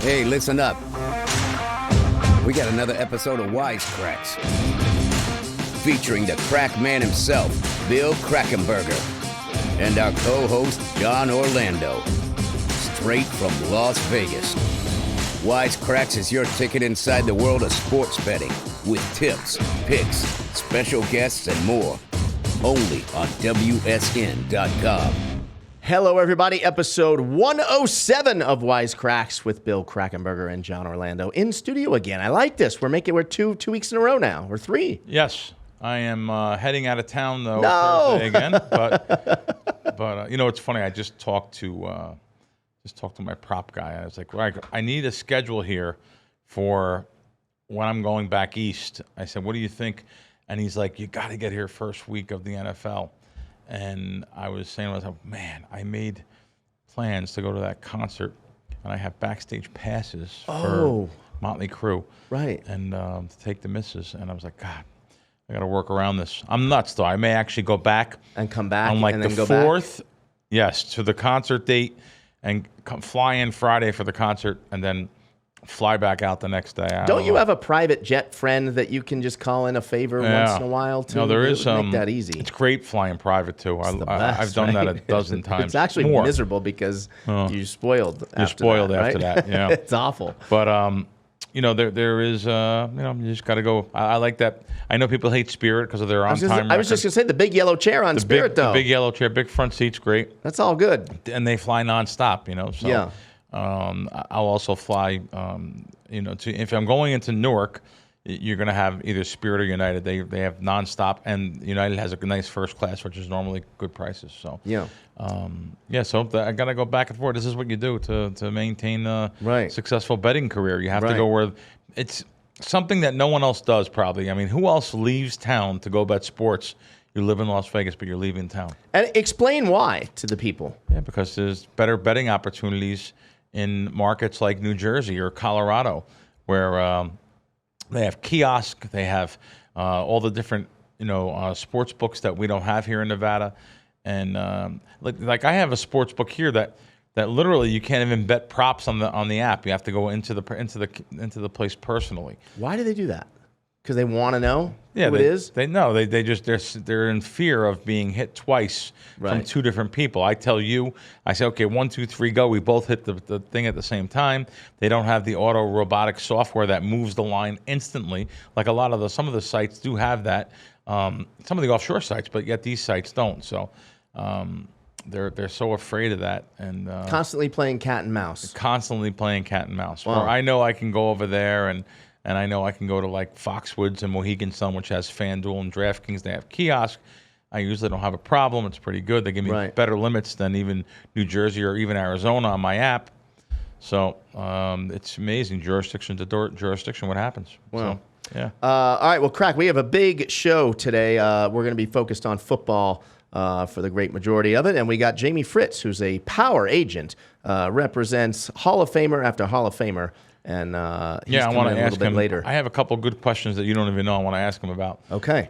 Hey, listen up. We got another episode of Wise Kracks, featuring the crack man himself, Bill Krackomberger, and our co-host, John Orlando, straight from Las Vegas. Wise Kracks is your ticket inside the world of sports betting, with tips, picks, special guests, and more. Only on WSN.com. Hello, everybody. Episode 107 of Wise Kracks with Bill Krackomberger and John Orlando in studio again. I like this. We're two weeks in a row now, or three. Yes, I am heading out of town though No! Thursday again. But you know, it's funny. I just talked to my prop guy. I was like, right, I need a schedule here for when I'm going back east. I said, what do you think? And he's like, you got to get here first week of the NFL. And I was saying to myself, man, I made plans to go to that concert, and I have backstage passes for Motley Crue. Right. And to take the misses. And I was like, God, I got to work around this. I'm nuts, though. I may actually go back. And come back on like and then the go 4th, yes, to the concert date, and fly in Friday for the concert, and then fly back out the next day. Don't you have a private jet friend that you can just call in a favor once in a while to No, there is make that easy? It's great flying private too. I've done that a dozen times. It's actually miserable because you're spoiled. You're spoiled after that. Yeah, it's awful. But you know, there is you know, you just got to go. I like that. I know people hate Spirit because of their on-time. I was just gonna say the big yellow chair on Spirit though. The big yellow chair, big front seat's great. That's all good. And they fly nonstop. You know. So, yeah. I'll also fly, you know, if I'm going into Newark, you're going to have either Spirit or United. They have nonstop, and United has a nice first class, which is normally good prices. So yeah, so I got to go back and forth. This is what you do to maintain a right. successful betting career. You have right. to go where it's something that no one else does. Probably. I mean, who else leaves town to go bet sports? You live in Las Vegas, but you're leaving town. And explain why to the people. Yeah, because there's better betting opportunities in markets like New Jersey or Colorado, where they have kiosk, they have all the different sports books that we don't have here in Nevada, and like I have a sports book here that literally you can't even bet props on the app. You have to go into the place personally. Why do they do that? Because they want to know who it is? They're in fear of being hit twice from two different people. I tell you, I say, okay, 1, 2, 3, go. We both hit the thing at the same time. They don't have the auto robotic software that moves the line instantly. Like some of the sites do have that. Some of the offshore sites, but yet these sites don't. So they're so afraid of that, and constantly playing cat and mouse. Constantly playing cat and mouse. Wow. Where I know I can go over there and I know I can go to like Foxwoods and Mohegan Sun, which has FanDuel and DraftKings. They have kiosk. I usually don't have a problem. It's pretty good. They give me better limits than even New Jersey or even Arizona on my app. So it's amazing, jurisdiction to jurisdiction, what happens. Wow. So, yeah. All right, well, Crack, we have a big show today. We're going to be focused on football for the great majority of it. And we got Jamie Fritz, who's a power agent, represents Hall of Famer after Hall of Famer. And he's I want to ask him later. I have a couple good questions that you don't even know I want to ask him about. Okay.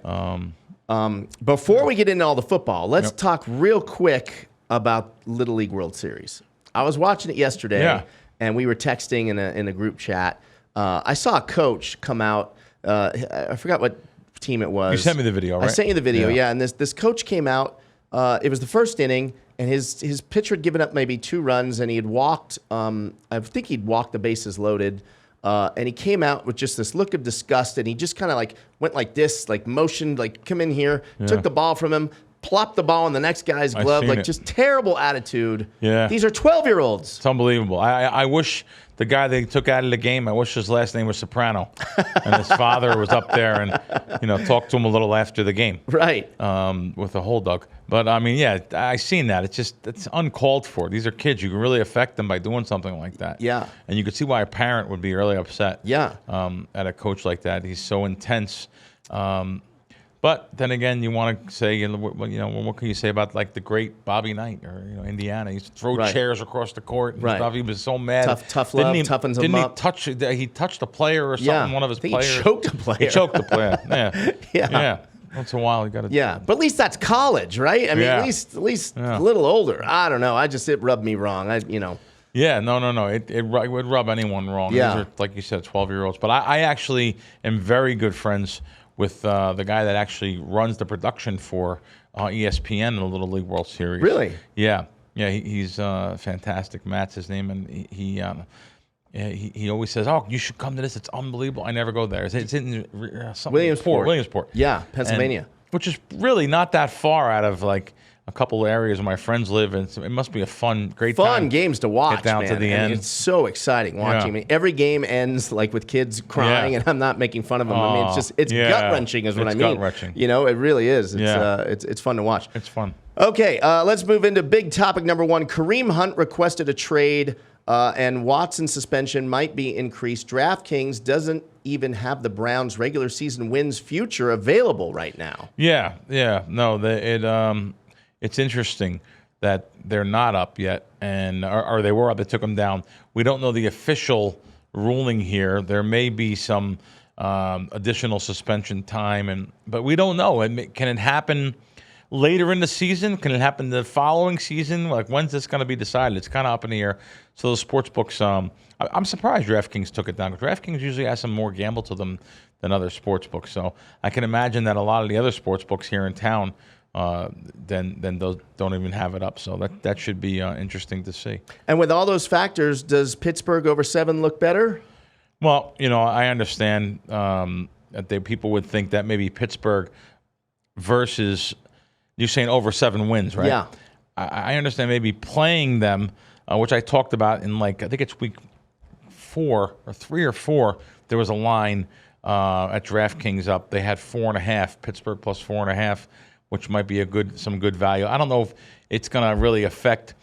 Before we get into all the football, let's talk real quick about Little League World Series. I was watching it yesterday, and we were texting in a group chat. I saw a coach come out. I forgot what team it was. You sent me the video, right? I sent you the video, yeah. And this coach came out. It was the first inning. And his pitcher had given up maybe 2 runs, and he had walked. I think he'd walked the bases loaded, and he came out with just this look of disgust, and he just kind of like went like this, like motioned, like come in here, took the ball from him, plopped the ball in the next guy's glove, like just terrible attitude. Yeah, these are 12-year-olds. It's unbelievable. I wish the guy they took out of the game, I wish his last name was Soprano, and his father was up there and talked to him a little after the game, right? With a hold dog. But I mean, I seen that. It's uncalled for. These are kids. You can really affect them by doing something like that. Yeah. And you could see why a parent would be really upset. Yeah. At a coach like that, he's so intense. But then again, you want to say, what can you say about like the great Bobby Knight or Indiana? He used to throw chairs across the court and stuff. He was so mad. Tough love, toughens him up. He touched a player or something? One of his players. He choked a player. He choked a player. Yeah. Once in a while, you got to. Yeah, but at least that's college, right? I mean, at least a little older. I don't know. It rubbed me wrong. Yeah, no. It would rub anyone wrong. Yeah. These are, like you said, 12-year-olds. But I actually am very good friends with the guy that actually runs the production for ESPN in the Little League World Series. Really? Yeah. He's fantastic. Matt's his name, and he always says, "Oh, you should come to this. It's unbelievable." I never go there. It's in Williamsport. Yeah, Pennsylvania. Which is really not that far out of like a couple of areas where my friends live, and it must be a great time. Games to watch. Get down man. to the end. It's so exciting watching. Yeah. I mean, every game ends like with kids crying, and I'm not making fun of them. I mean, it's gut wrenching, is what I mean. Gut wrenching. You know, it really is. It's fun to watch. It's fun. Okay, let's move into big topic number one. Kareem Hunt requested a trade, and Watson's suspension might be increased. DraftKings doesn't even have the Browns' regular season wins future available right now. Yeah. No, it's interesting that they're not up yet, or they were up. They took them down. We don't know the official ruling here. There may be some additional suspension time, but we don't know. Can it happen later in the season? Can it happen the following season? Like, when's this going to be decided? It's kind of up in the air. So the sports books, I'm surprised DraftKings took it down. DraftKings usually has some more gamble to them than other sports books. So I can imagine that a lot of the other sports books here in town then those don't even have it up. So that should be interesting to see. And with all those factors, does Pittsburgh over 7 look better? Well, I understand that people would think that maybe Pittsburgh versus, you're saying over 7 wins, right? Yeah. I understand maybe playing them, which I talked about in I think it's week 4 or 3 or 4, there was a line at DraftKings up. They had 4.5, Pittsburgh plus 4.5, which might be some good value. I don't know if it's going to really affect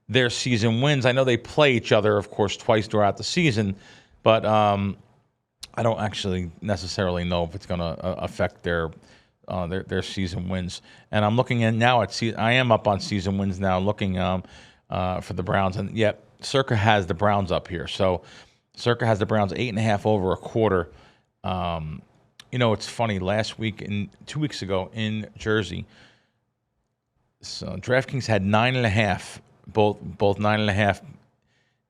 their season wins. I know they play each other, of course, twice throughout the season, but I don't actually necessarily know if it's going to affect their season wins. And I'm looking in now I am up on season wins now, looking for the Browns, and yet Circa has the Browns up here. So Circa has the Browns 8.5 over a quarter. It's funny. Last week 2 weeks ago in Jersey, so DraftKings had 9.5, both 9.5,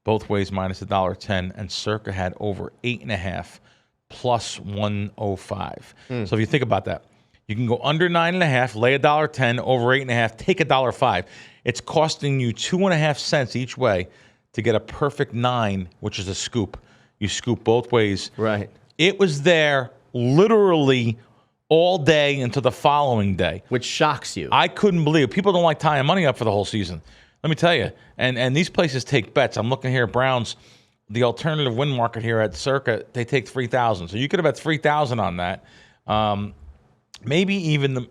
both ways minus $1.10, and Circa had over 8.5 plus 105. So if you think about that, you can go under 9.5, lay $1.10, over 8.5, take $1.05. It's costing you 2.5 cents each way to get a perfect 9, which is a scoop. You scoop both ways. Right. It was there literally all day until the following day. Which shocks you. I couldn't believe it. People don't like tying money up for the whole season. Let me tell you. And these places take bets. I'm looking here at Browns. The alternative win market here at Circa, they take 3,000. So you could have bet 3,000 on that. Maybe even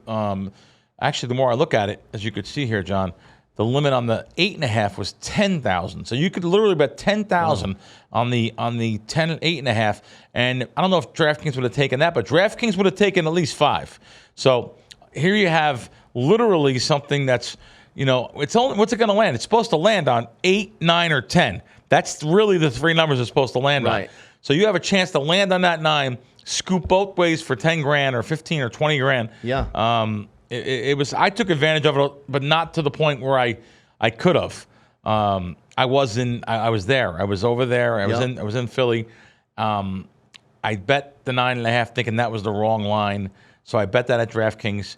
actually, the more I look at it, as you could see here, John, the limit on the 8.5 was 10,000. So you could literally bet 10,000 on the 8.5. And I don't know if DraftKings would have taken that, but DraftKings would have taken at least 5. So here you have literally something that's, it's only, what's it going to land? It's supposed to land on 8, 9, or 10. That's really the 3 numbers it's supposed to land on. So you have a chance to land on that 9, scoop both ways for 10 grand or 15 or 20 grand. Yeah. It was. I took advantage of it, but not to the point where I could have. I was there. I was over there. I was in Philly. I bet the 9.5, thinking that was the wrong line. So I bet that at DraftKings.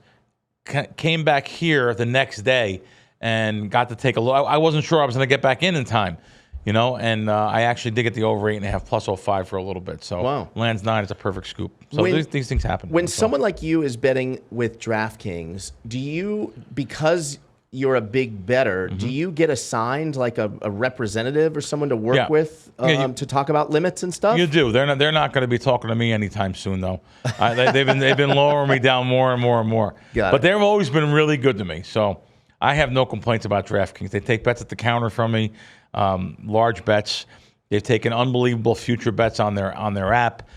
Came back here the next day and got to take a look. I wasn't sure I was going to get back in time. And I actually did get the over 8.5 plus 05 for a little bit. So lands 9 is a perfect scoop. So these things happen. When someone like you is betting with DraftKings, do you, because you're a big bettor, do you get assigned like a representative or someone to work with to talk about limits and stuff? You do. They're not going to be talking to me anytime soon, though. They've been lowering me down more and more and more. But they've always been really good to me. So I have no complaints about DraftKings. They take bets at the counter from me. Large bets. They've taken unbelievable future bets on their app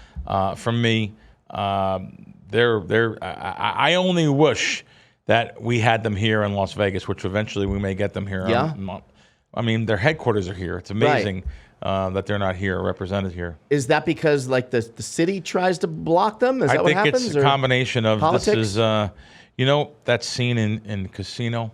from me. I only wish that we had them here in Las Vegas, which eventually we may get them here. Yeah. I mean, their headquarters are here. It's amazing that they're not here, represented here. Is that because like the city tries to block them? Is that what happens? I think it's a combination of politics? This is that scene in Casino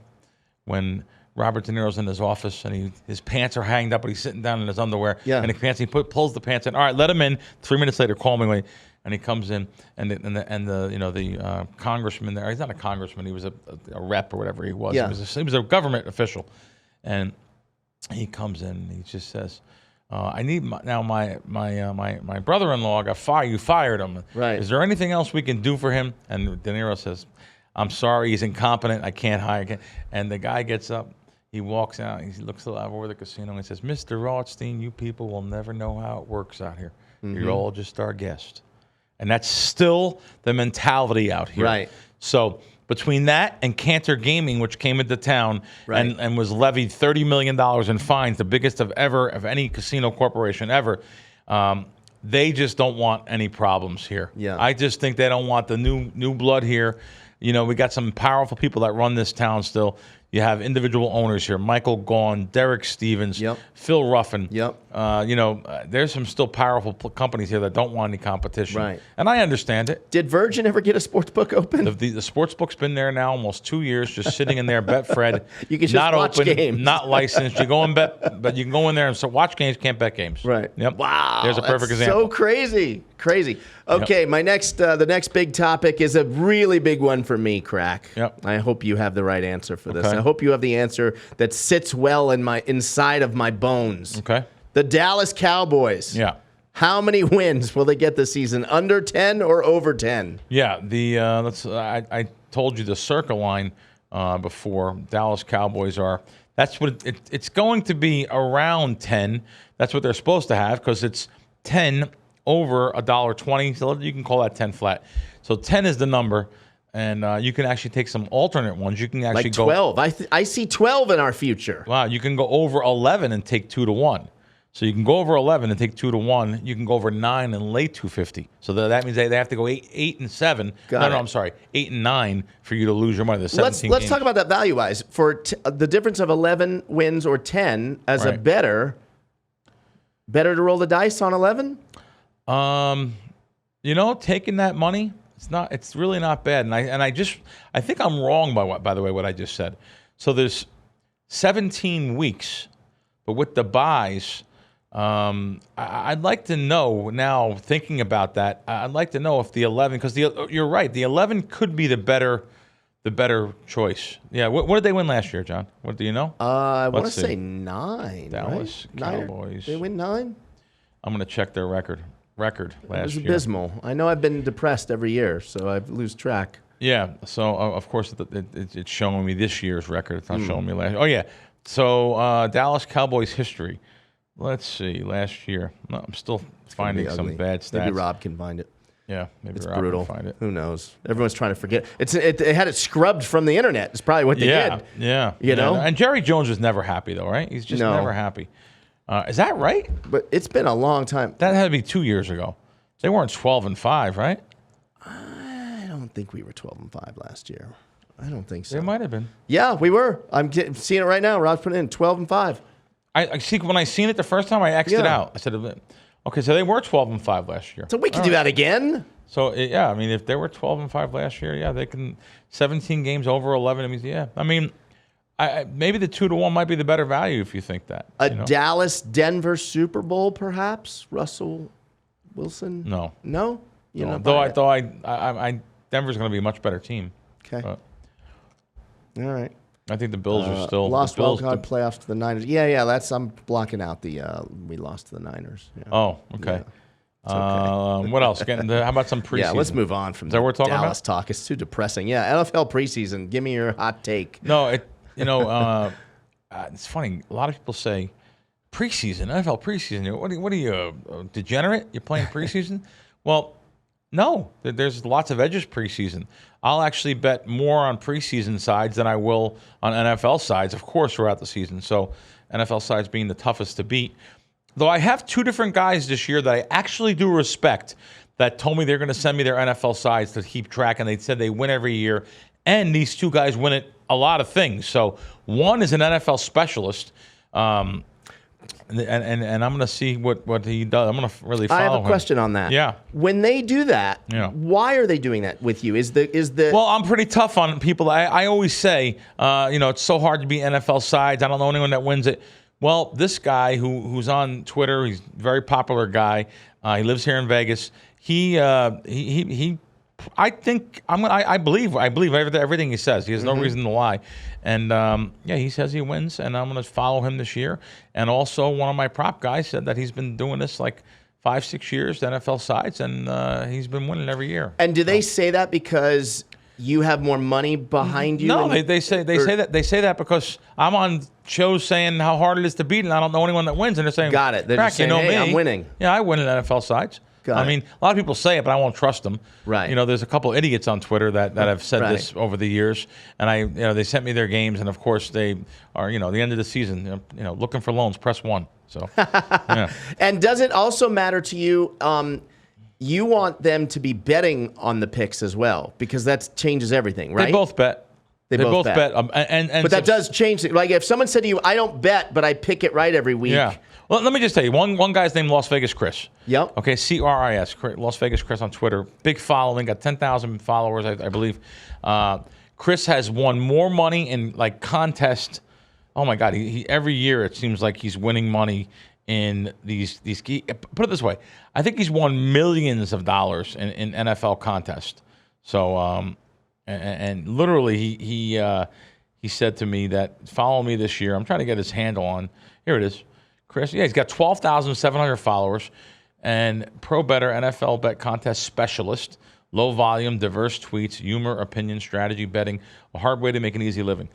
when Robert De Niro's in his office, and his pants are hanged up, but he's sitting down in his underwear. Yeah. And he pulls the pants in. All right, let him in. 3 minutes later, call me. And he comes in, and the congressman there. He's not a congressman. He was a rep or whatever he was. Yeah. He was a government official, and he comes in. And he just says, "I need my brother-in-law got fired. You fired him. Right. Is there anything else we can do for him?" And De Niro says, "I'm sorry, he's incompetent. I can't hire." And the guy gets up. He walks out. He looks over the casino and he says, "Mr. Rothstein, you people will never know how it works out here. You're all just our guest." And that's still the mentality out here. Right. So between that and Cantor Gaming, which came into town and was levied $30 million in fines, the biggest of any casino corporation ever, they just don't want any problems here. Yeah. I just think they don't want the new blood here. You know, we got some powerful people that run this town still. You have individual owners here: Michael Gaughan, Derek Stevens, Phil Ruffin. There's some still powerful companies here that don't want any competition. Right. And I understand it. Did Virgin ever get a sports book open? The sports book's been there now almost 2 years, just sitting in there. Betfred, You can just not watch open, games. not licensed. You go and bet, but you can go in there and watch games. Can't bet games. Right. Yep. Wow. There's a perfect that's example. So crazy. Okay, the next big topic is a really big one for me, Crack. Yep. I hope you have the right answer for this. Okay. I hope you have the answer that sits well inside of my bones. Okay. The Dallas Cowboys. Yeah. How many wins will they get this season? Under 10 or over 10? Yeah. I told you the circle line before. Dallas Cowboys are. That's what it's going to be, around 10. That's what they're supposed to have, because it's 10 over $1.20. So you can call that 10 flat. So 10 is the number. And you can actually take some alternate ones. You can actually Like 12. I see 12 in our future. Wow, you can go over 11 and take 2-1. So you can go over 11 and take 2-1. You can go over 9 and lay 250. So that means they have to go 8 and 7. I'm sorry, 8 and 9 for you to lose your money. The 17 Let's games. talk about that value-wise. For the difference of 11 wins or 10 as a better to roll the dice on 11? Taking that money, it's really not bad. And I think I'm wrong by the way what I just said. So there's 17 weeks, but with the buys, I'd like to know now, thinking about that, I'd like to know if the 11, because you're right, the 11 could be the better choice. Yeah. What did they win last year, John? What do you know? I want to say 9. Dallas right? Cowboys. They win 9? I'm going to check their record last year. It was abysmal. I know I've been depressed every year, so I lose track. Yeah. So of course it's showing me this year's record. It's not showing me last. Oh yeah. So Dallas Cowboys history. Let's see. Last year, no, I'm still finding some bad stats. Maybe Rob can find it. Yeah, maybe It's Rob brutal. can find it. Who knows? Everyone's trying to forget. They had it scrubbed from the internet. It's probably what they did. Yeah. You know? And Jerry Jones was never happy though, right? He's just never happy. Is that right? But it's been a long time. That had to be 2 years ago. They weren't 12-5, right? I don't think we were 12-5 last year. I don't think so. They might have been. Yeah, we were. I'm seeing it right now. Rob's putting it in 12-5. I see. When I seen it the first time, I X'd it out. I said, okay, so they were 12-5 last year. So we can do that again. So yeah, I mean, if they were 12-5 last year, yeah, they can. 17 games over 11. I mean, yeah. I mean, maybe the 2-1 might be the better value if you think that. Dallas-Denver Super Bowl, perhaps. Russell Wilson. No. No. Denver's going to be a much better team. Okay. But all right. I think the Bills are still lost wild card playoffs to the Niners. Yeah. I'm blocking out the we lost to the Niners. Yeah. Oh, okay. Okay. What else? How about some preseason? Yeah, let's move on from that. We're talking Dallas about? talk. It's too depressing. Yeah, NFL preseason. Give me your hot take. No, it's funny. A lot of people say preseason, NFL preseason. What are you, a degenerate? You're playing preseason? Well, no. There's lots of edges preseason. I'll actually bet more on preseason sides than I will on NFL sides, of course, throughout the season. So NFL sides being the toughest to beat. Though I have 2 different guys this year that I actually do respect that told me they're going to send me their NFL sides to keep track, and they said they win every year. And these 2 guys win at a lot of things. So one is an NFL specialist. And I'm going to see what he does. I'm going to really follow him. I have a question on that. Yeah. When they do that, why are they doing that with you? Is the Well, I'm pretty tough on people. I always say, it's so hard to be NFL sides. I don't know anyone that wins it. Well, this guy who's on Twitter, he's a very popular guy. He lives here in Vegas. I believe everything he says. He has no reason to lie. And he says he wins, and I'm going to follow him this year. And also, one of my prop guys said that he's been doing this like 5-6 years, the NFL sides, and he's been winning every year. And do they say that because you have more money behind you? No, they say that because I'm on shows saying how hard it is to beat, and I don't know anyone that wins. And they're saying, "Got it." They're just saying, me. I'm winning. Yeah, I win in NFL sides. I mean, a lot of people say it, but I won't trust them. Right. There's a couple idiots on Twitter that have said this over the years, and they sent me their games, and of course they are, the end of the season, looking for loans, press 1. So, yeah. And does it also matter to you? You want them to be betting on the picks as well, because that changes everything, right? They both bet. They both bet. But that does change it. Like if someone said to you, "I don't bet, but I pick it right every week." Yeah. Well, let me just tell you, one guy's named Las Vegas Chris. Yep. Okay, CRIS, Las Vegas Chris on Twitter. Big following, got 10,000 followers, I believe. Chris has won more money in like contest. Oh my God, he every year it seems like he's winning money in these. Put it this way, I think he's won millions of dollars in NFL contests. So, and literally he said to me that follow me this year. I'm trying to get his handle on. Here it is. Chris, he's got 12,700 followers, and Pro Better NFL Bet Contest Specialist, low volume, diverse tweets, humor, opinion, strategy, betting, a hard way to make an easy living.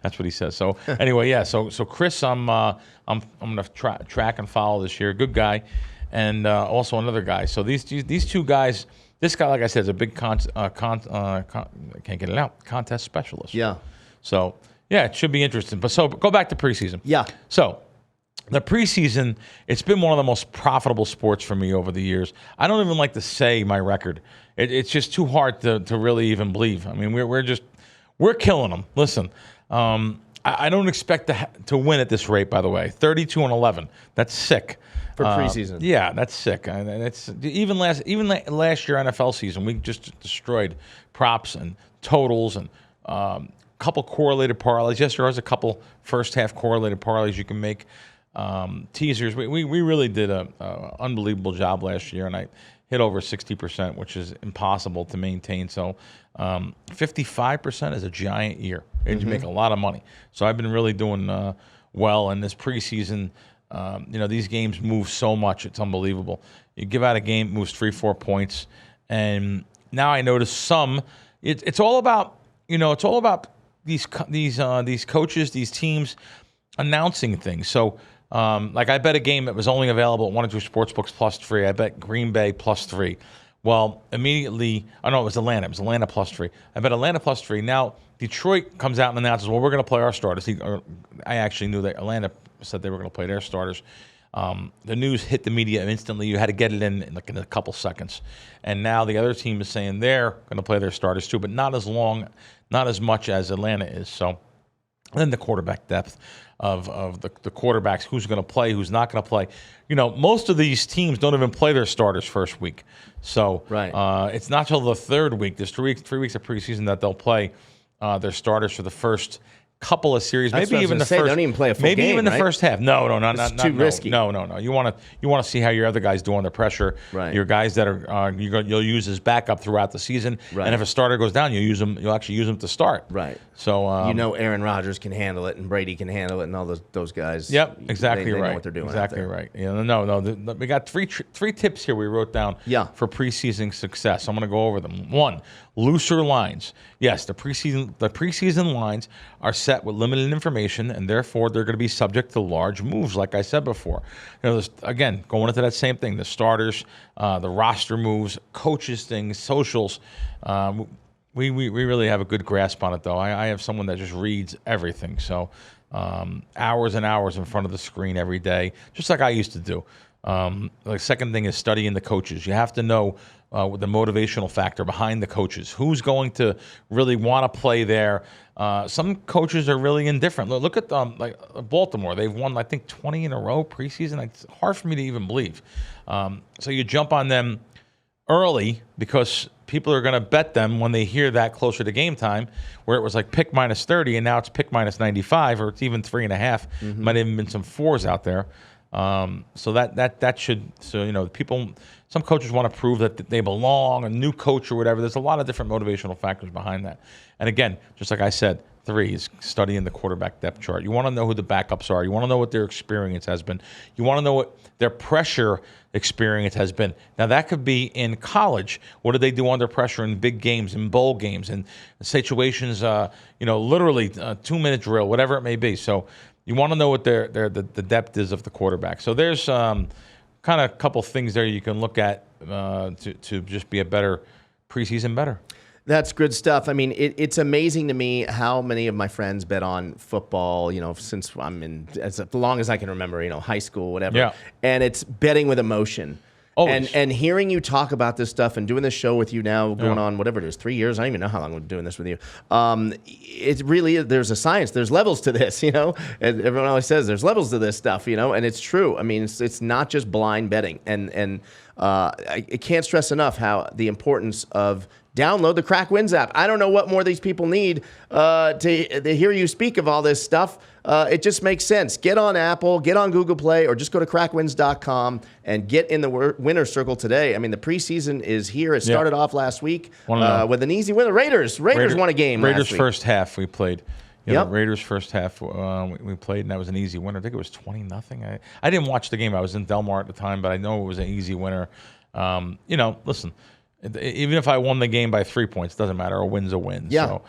That's what he says. So anyway, yeah. So Chris, I'm gonna track and follow this year. Good guy, and also another guy. So these two guys. This guy, like I said, is a big can't get it out, contest specialist. Yeah. So yeah, it should be interesting. But so go back to preseason. Yeah. So. The preseason, it's been one of the most profitable sports for me over the years. I don't even like to say my record. It's just too hard to really even believe. I mean, we're killing them. Listen, I don't expect to win at this rate. By the way, 32-11. That's sick for preseason. Yeah, that's sick. And it's even last year NFL season, we just destroyed props and totals and couple correlated parlays. Yes, there was a couple first half correlated parlays you can make. Teasers. We really did a unbelievable job last year, and I hit over 60%, which is impossible to maintain. So 55% is a giant year. And you make a lot of money. So I've been really doing well in this preseason. These games move so much. It's unbelievable. You give out a game, it moves 3-4 points. And now I notice some, it's all about, it's all about these coaches, these teams announcing things. So, like I bet a game that was only available at 1 or 2 sportsbooks +3. I bet Green Bay +3. Well, immediately, it was Atlanta. It was Atlanta +3. I bet Atlanta +3. Now, Detroit comes out and announces, well, we're going to play our starters. I actually knew that Atlanta said they were going to play their starters. The news hit the media instantly. You had to get it in a couple seconds. And now the other team is saying they're going to play their starters too, but not as long, not as much as Atlanta is. So then the quarterback depth of the quarterbacks, who's going to play, who's not going to play. Most of these teams don't even play their starters first week. So it's not till the third week. There's 3 weeks of preseason that they'll play their starters for the first couple of series, maybe even the first. They don't even play a full maybe game, even the right? first half. No, It's too risky. No. You want to see how your other guys do under pressure. Right. Your guys that are you'll use as backup throughout the season. Right. And if a starter goes down, you'll actually use them to start. Right. So Aaron Rodgers can handle it, and Brady can handle it, and all those guys. Yep, exactly they right. know what they're doing. Exactly right. We got three tips here we wrote down. For preseason success. I'm going to go over them. 1, looser lines. Yes, the preseason lines are set with limited information, and therefore they're going to be subject to large moves, like I said before. Again, going into that same thing, the starters, the roster moves, coaches things, socials. We really have a good grasp on it, though. I have someone that just reads everything. So hours and hours in front of the screen every day, just like I used to do. The second thing is studying the coaches. You have to know the motivational factor behind the coaches. Who's going to really want to play there? Some coaches are really indifferent. Look at like Baltimore. They've won, I think, 20 in a row preseason. It's hard for me to even believe. So you jump on them early because people are going to bet them when they hear that closer to game time, where it was like pick minus 30 and now it's pick minus 95, or it's even 3.5. Might have even been some 4s out there. So that should, people, some coaches want to prove that they belong, a new coach or whatever. There's a lot of different motivational factors behind that. And again, just like I said, 3 is studying the quarterback depth chart. You want to know who the backups are. You want to know what their experience has been. You want to know what their pressure experience has been. Now, that could be in college. What do they do under pressure in big games, in bowl games, in situations, literally 2-minute drill, whatever it may be. So you want to know what the depth is of the quarterback. So there's kind of a couple things there you can look at to just be a better preseason better. That's good stuff. I mean, it's amazing to me how many of my friends bet on football, since I'm in as long as I can remember, high school, whatever. Yeah. And it's betting with emotion. Always. And hearing you talk about this stuff and doing this show with you now, going on whatever it is, 3 years. I don't even know how long I'm doing this with you. It really is. There's a science. There's levels to this, And everyone always says there's levels to this stuff, And it's true. I mean, it's not just blind betting. And I can't stress enough how the importance of download the Crack Wins app. I don't know what more these people need to hear you speak of all this stuff. It just makes sense. Get on Apple, get on Google Play, or just go to crackwins.com and get in the winner's circle today. I mean, the preseason is here. It started off last week with an easy win. Raiders won a game last week. Raiders first half we played. Raiders first half we played, and that was an easy winner. I think it was 20-0. I didn't watch the game. I was in Del Mar at the time, but I know it was an easy winner. Listen, even if I won the game by 3 points, it doesn't matter. A win's a win. Yeah. So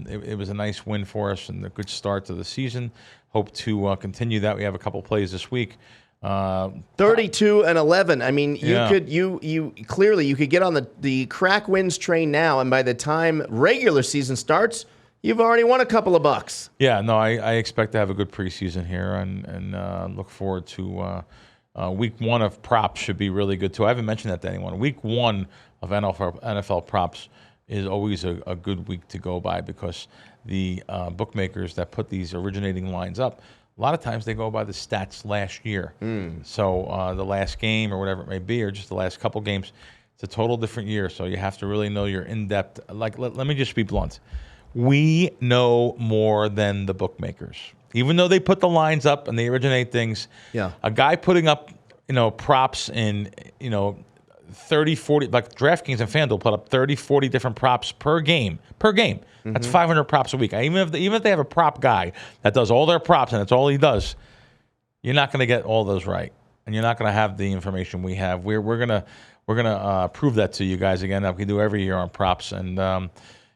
it was a nice win for us and a good start to the season. Hope to continue that. We have a couple plays this week. 32-11. I mean, you could get on the Crack Wins train now, and by the time regular season starts, you've already won a couple of bucks. Yeah, no, I expect to have a good preseason here, and look forward to week 1 of props should be really good too. I haven't mentioned that to anyone. Week 1 of NFL props is always a good week to go by because the bookmakers that put these originating lines up, a lot of times they go by the stats last year. So the last game or whatever it may be, or just the last couple games, it's a total different year. So you have to really know your in-depth. Like, let me just be blunt. We know more than the bookmakers. Even though they put the lines up and they originate things, a guy putting up, props in, 30, 40, like DraftKings and FanDuel put up 30, 40 different props per game. That's 500 props a week. Even if they have a prop guy that does all their props and that's all he does, you're not going to get all those right, and you're not going to have the information we have. We're gonna prove that to you guys again, like we do every year on props, and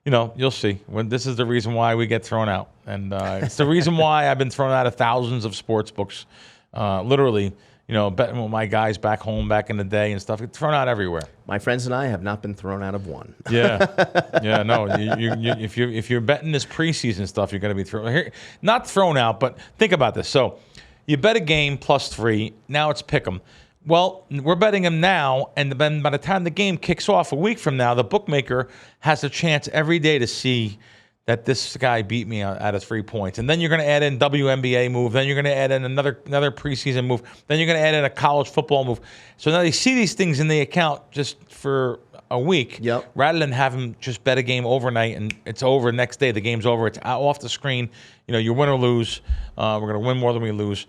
you'll see. This is the reason why we get thrown out, and it's the reason why I've been thrown out of thousands of sports books, literally. Betting with my guys back home back in the day and stuff, get thrown out everywhere. My friends and I have not been thrown out of one. No. If you're betting this preseason stuff, you're going to be not thrown out, but think about this. So you bet a game +3. Now it's pick 'em. Well, we're betting them now, and then by the time the game kicks off a week from now, the bookmaker has a chance every day to see that this guy beat me out of 3 points. And then you're going to add in WNBA move. Then you're going to add in another preseason move. Then you're going to add in a college football move. So now they see these things in the account just for a week, rather than have them just bet a game overnight and it's over next day. The game's over. It's out off the screen. You win or lose. We're going to win more than we lose.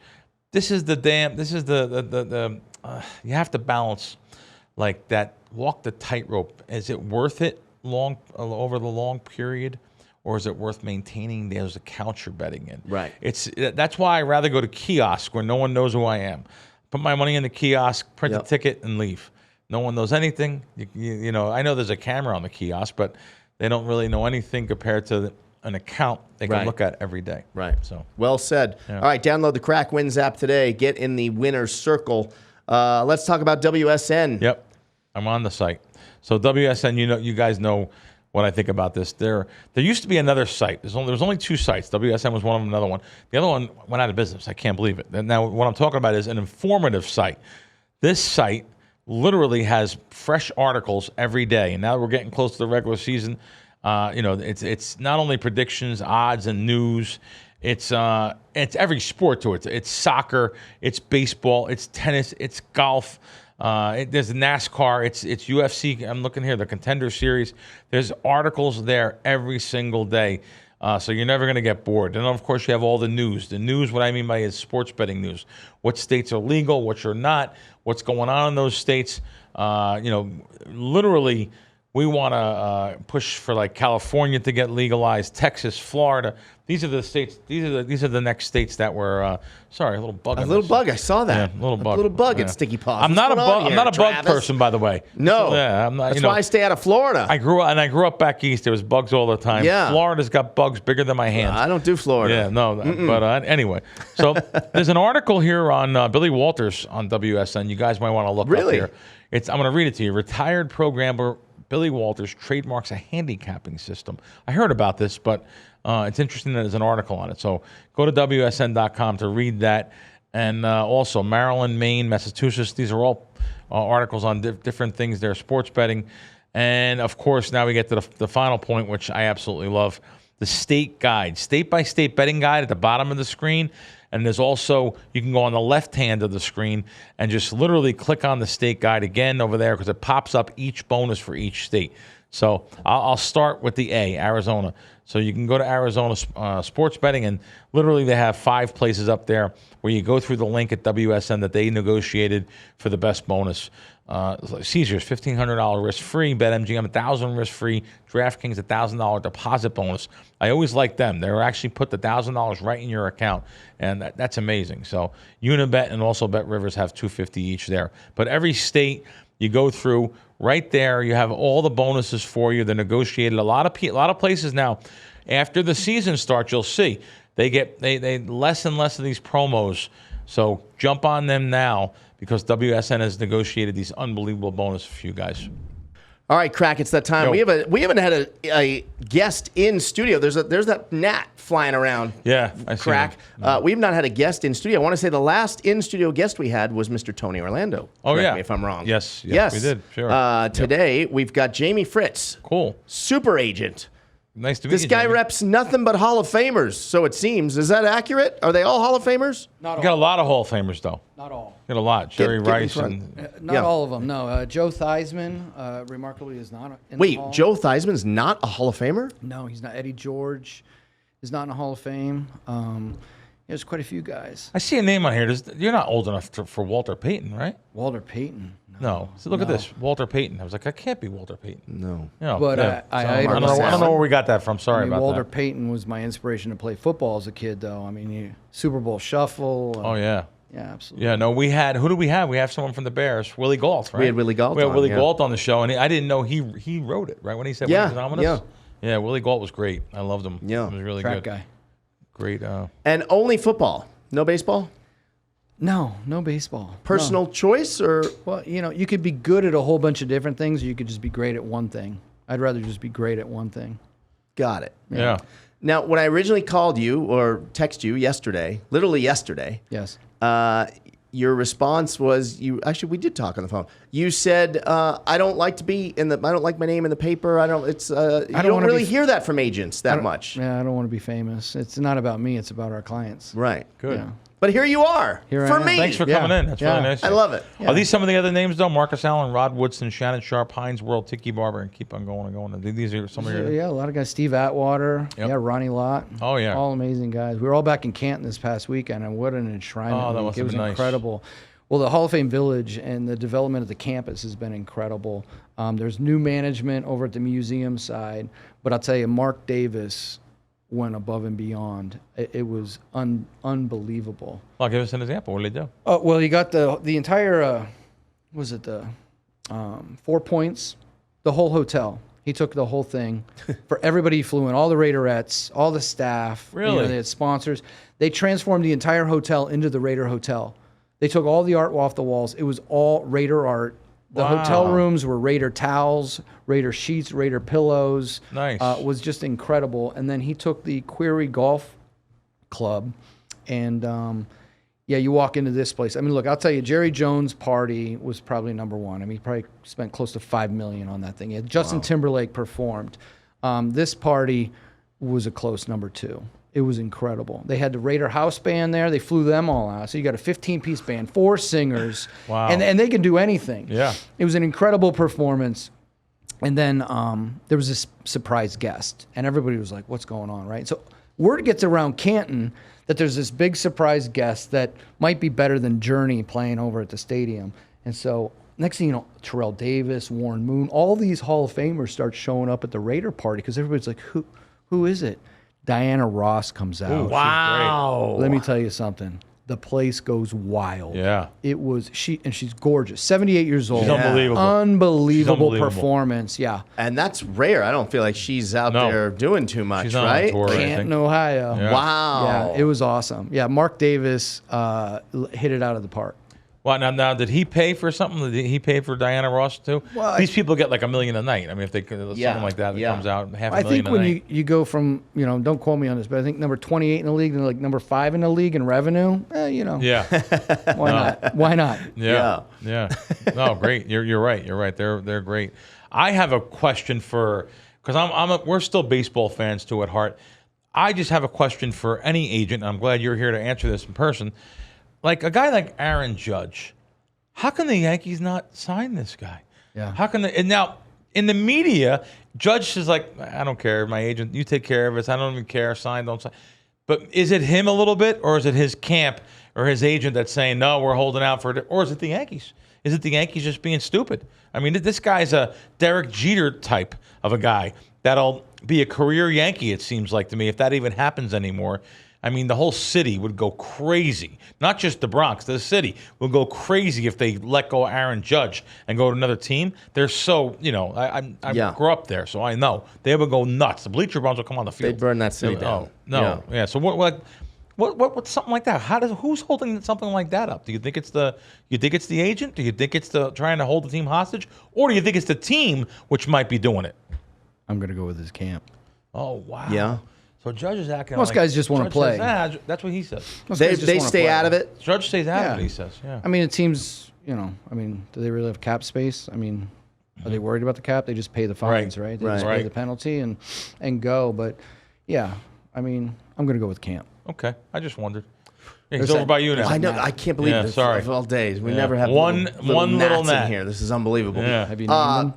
This is the you have to balance like that. Walk the tightrope. Is it worth it over the long period? Or is it worth maintaining those accounts you're betting in? Right. That's why I'd rather go to kiosk where no one knows who I am. Put my money in the kiosk, print the ticket, and leave. No one knows anything. I know there's a camera on the kiosk, but they don't really know anything compared to an account they can look at every day. Right. So well said. Yeah. All right, download the Crack Wins app today. Get in the winner's circle. Let's talk about WSN. Yep. I'm on the site. So WSN, you guys know what I think about this. There used to be another site. There was only 2 sites. WSN was one of them, another one. The other one went out of business. I can't believe it. Now, what I'm talking about is an informative site. This site literally has fresh articles every day, and now we're getting close to the regular season. It's not only predictions, odds, and news. It's every sport to it. It's soccer, it's baseball, it's tennis, it's golf. There's NASCAR. It's UFC. I'm looking here, the Contender Series. There's articles there every single day. So you're never going to get bored. And of course, you have all the news. The news, what I mean by is sports betting news. What states are legal, which are not, what's going on in those states. Literally, we want to push for like California to get legalized, Texas, Florida. These are the states. These are the next states that were. Sorry, a little bug. A little bug. I saw that. Yeah, a little bug. A little bug Yeah. at Sticky Paws. I'm not a bug. I'm not a bug Travis? person, by the way. No. Yeah, I'm not. That's why I stay out of Florida. I grew up back east. There was bugs all the time. Yeah. Florida's got bugs bigger than my hands. I don't do Florida. Yeah, no. But anyway, so there's an article here on Billy Walters on WSN. You guys might want to look Really? up here. I'm going to read it to you. Retired programmer Billy Walters trademarks a handicapping system. I heard about this, but it's interesting that there's an article on it. So go to WSN.com to read that. And also Maryland, Maine, Massachusetts. These are all articles on different things there, sports betting. And, of course, now we get to the final point, which I absolutely love, the state guide, state-by-state betting guide at the bottom of the screen. And there's also, you can go on the left hand of the screen and just literally click on the state guide again over there because it pops up each bonus for each state. So I'll start with the A, Arizona. So you can go to Arizona sports betting, and literally they have 5 places up there where you go through the link at WSN that they negotiated for the best bonus. Caesars, $1,500 risk-free. BetMGM, $1,000 risk-free. DraftKings, $1,000 deposit bonus. I always like them. They actually put the $1,000 right in your account, and that's amazing. So Unibet and also BetRivers have $250 each there. But every state you go through, right there, you have all the bonuses for you. They're negotiated. A lot of places now, after the season starts, you'll see they get less and less of these promos. So jump on them now, because WSN has negotiated these unbelievable bonuses for you guys. All right, Crack, it's that time. Yo. We haven't had a guest in studio. There's that gnat flying around. Yeah, I see Crack. that. We've not had a guest in studio. I want to say the last in studio guest we had was Mr. Tony Orlando. Oh, Correct yeah. me if I'm wrong. Yes, we did. Sure. Today we've got Jamie Fritz, Cool. super agent. Nice to meet This you. guy Jamie. reps nothing but Hall of Famers, so it seems. Is that accurate? Are they all Hall of Famers? Not You all. got a lot of Hall of Famers, though. Not all. You got a lot. Jerry get in Rice front. and Not Yeah. all of them. No. Joe Theismann, remarkably, is not in the Wait, Hall. Joe Theismann's not a Hall of Famer? No, he's not. Eddie George is not in the Hall of Fame. There's quite a few guys. I see a name on here. You're not old enough for Walter Payton, right? Walter Payton. No. So look at this, Walter Payton. I was like, that can't be Walter Payton. No. You know, But yeah. I So I don't idolize know where we got that from. Sorry I mean, about Walter that. Payton was my inspiration to play football as a kid, though. I mean, Super Bowl Shuffle. Oh yeah. Yeah, absolutely. Yeah, no, who do we have? We have someone from the Bears, Willie Gault, right? We had Willie Gault We had on, Willie yeah. Gault on the show, and I didn't know he wrote it, right? When he said Yeah, when he was anonymous? yeah. Yeah, Willie Gault was great. I loved him. Yeah. He was really Track good. guy. Great. And only football, no baseball? No baseball. Personal choice or? No. Well, you could be good at a whole bunch of different things, or you could just be great at one thing. I'd rather just be great at one thing. Got it. Yeah. Now, when I originally called you or texted you yesterday, literally yesterday, Yes. your response was we did talk on the phone. You said, I don't like to be I don't like my name in the paper. You don't wanna really be- hear that from agents that much. Yeah, I don't want to be famous. It's not about me. It's about our clients. Right. Good. Yeah. But here you are Here I for am. me. Thanks for Yeah. coming in. That's Yeah. really nice. I love it. Yeah. Are these some of the other names, though? Marcus Allen, Rod Woodson, Shannon Sharpe, Heinz World, Tiki Barber, and keep on going and going. These are some of your... Yeah, a lot of guys. Steve Atwater. Yep. Yeah, Ronnie Lott. Oh, yeah. All amazing guys. We were all back in Canton this past weekend, and what an enshrinement Oh, that week. must It have was been nice. incredible. Well, the Hall of Fame Village and the development of the campus has been incredible. There's new management over at the museum side, but I'll tell you, Mark Davis went above and beyond. It was unbelievable. Well, give us an example. What did they do? Well, you got the entire, was it the 4 Points, the whole hotel. He took the whole thing for everybody he flew in, all the Raiderettes, all the staff. Really? They had sponsors. They transformed the entire hotel into the Raider Hotel. They took all the art off the walls. It was all Raider art. The Wow. hotel rooms were Raider towels, Raider sheets, Raider pillows. Nice. It was just incredible. And then he took the Query Golf Club and Yeah, you walk into this place. I mean, look, I'll tell you, Jerry Jones' party was probably number one. I mean, he probably spent close to $5 million on that thing. Justin Timberlake performed. This party was a close number two. It was incredible. They had the Raider House Band there. They flew them all out. So you got a 15-piece band, 4 singers. Wow. And they can do anything. Yeah. It was an incredible performance. And then there was this surprise guest. And everybody was like, what's going on, right? So word gets around Canton that there's this big surprise guest that might be better than Journey playing over at the stadium. And so next thing you know, Terrell Davis, Warren Moon, all these Hall of Famers start showing up at the Raider party because everybody's like, who is it? Diana Ross comes out. Ooh, wow. Let me tell you something. The place goes wild. Yeah. It was, she's gorgeous. 78 years old. She's unbelievable. Unbelievable She's unbelievable. performance. Yeah. And that's rare. I don't feel like she's out there doing too much, She's not on right? tour, I think. Canton, Ohio. Yeah. Wow. Yeah, it was awesome. Yeah, Mark Davis hit it out of the park. Well, now, did he pay for something? Did he pay for Diana Ross too? Well, these people get like $1 million a night. I mean, if they something like that comes out, $500,000 I think a when night. you go from, don't quote me on this, but I think number 28 in the league and like number 5 in the league in revenue, Yeah. why not? Why not? Yeah. No, great. You're right. You're right. They're great. I have a question because we're still baseball fans too at heart. I just have a question for any agent. And I'm glad you're here to answer this in person. Like a guy like Aaron Judge, how can the Yankees not sign this guy? Yeah. How can and now in the media, Judge is like, I don't care, my agent, you take care of it. I don't even care, sign, don't sign. But is it him a little bit, or is it his camp or his agent that's saying, no, we're holding out for it, or is it the Yankees? Is it the Yankees just being stupid? I mean, this guy's a Derek Jeter type of a guy that'll be a career Yankee, it seems like to me, if that even happens anymore. I mean, the whole city would go crazy. Not just the Bronx, the city would go crazy if they let go Aaron Judge and go to another team. They're so, I grew up there, so I know. They would go nuts. The bleacher bums will come on the field. They'd burn that city down. No. Yeah. So what's something like that? Who's holding something like that up? Do you think it's the agent? Do you think it's the trying to hold the team hostage? Or do you think it's the team which might be doing it? I'm going to go with his camp. Oh, wow. Yeah. So Judge is acting Most like... guys just want to play. Says, that's what he says. They stay out of it. Judge stays out of it, he says. Yeah. I mean, it seems, do they really have cap space? I mean, are they worried about the cap? They just pay the fines, right? They just pay the penalty and go. But, yeah, I mean, I'm going to go with camp. Okay. I just wondered. Yeah, he's over by you now. I know. I can't believe this. Sorry. Of all days. We never have one little gnats gnat in here. This is unbelievable. Yeah. Have you named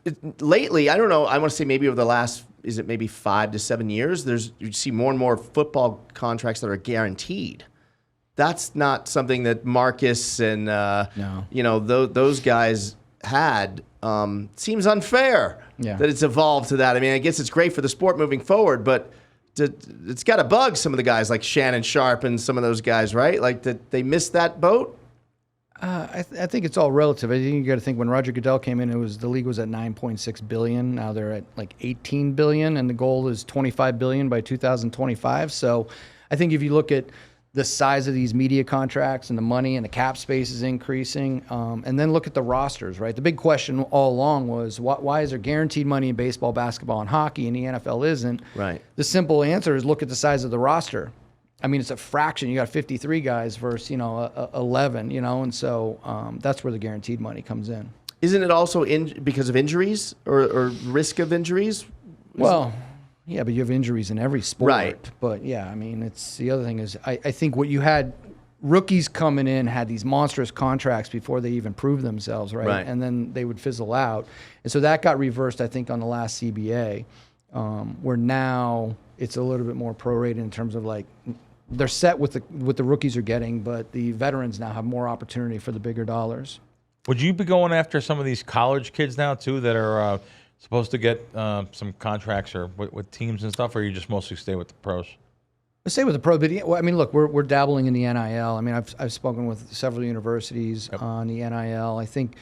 them? Lately, I don't know. I want to say maybe over the last, is it maybe 5 to 7 years? You see more and more football contracts that are guaranteed. That's not something that Marcus and those guys had. Seems unfair that it's evolved to that. I mean, I guess it's great for the sport moving forward, but it's got to bug some of the guys like Shannon Sharpe and some of those guys, right? Like that they missed that boat. I think it's all relative. I think you got to think when Roger Goodell came in, the league was at $9.6 billion. Now they're at like $18 billion, and the goal is $25 billion by 2025. So, I think if you look at the size of these media contracts and the money and the cap space is increasing, and then look at the rosters, right? The big question all along was why is there guaranteed money in baseball, basketball, and hockey, and the NFL isn't? Right. The simple answer is look at the size of the roster. I mean, it's a fraction. You got 53 guys versus, 11, and so that's where the guaranteed money comes in. Isn't it also because of injuries or risk of injuries? Well, yeah, but you have injuries in every sport. Right. But, yeah, I mean, it's the other thing is I think what you had, rookies coming in had these monstrous contracts before they even proved themselves, right? And then they would fizzle out. And so that got reversed, I think, on the last CBA, where now it's a little bit more prorated in terms of like, they're set with the rookies are getting, but the veterans now have more opportunity for the bigger dollars. Would you be going after some of these college kids now too that are supposed to get some contracts or with teams and stuff, or you just mostly stay with the pros? I stay with the pro, but I mean, look, we're dabbling in the NIL. I mean, I've spoken with several universities on the NIL. I think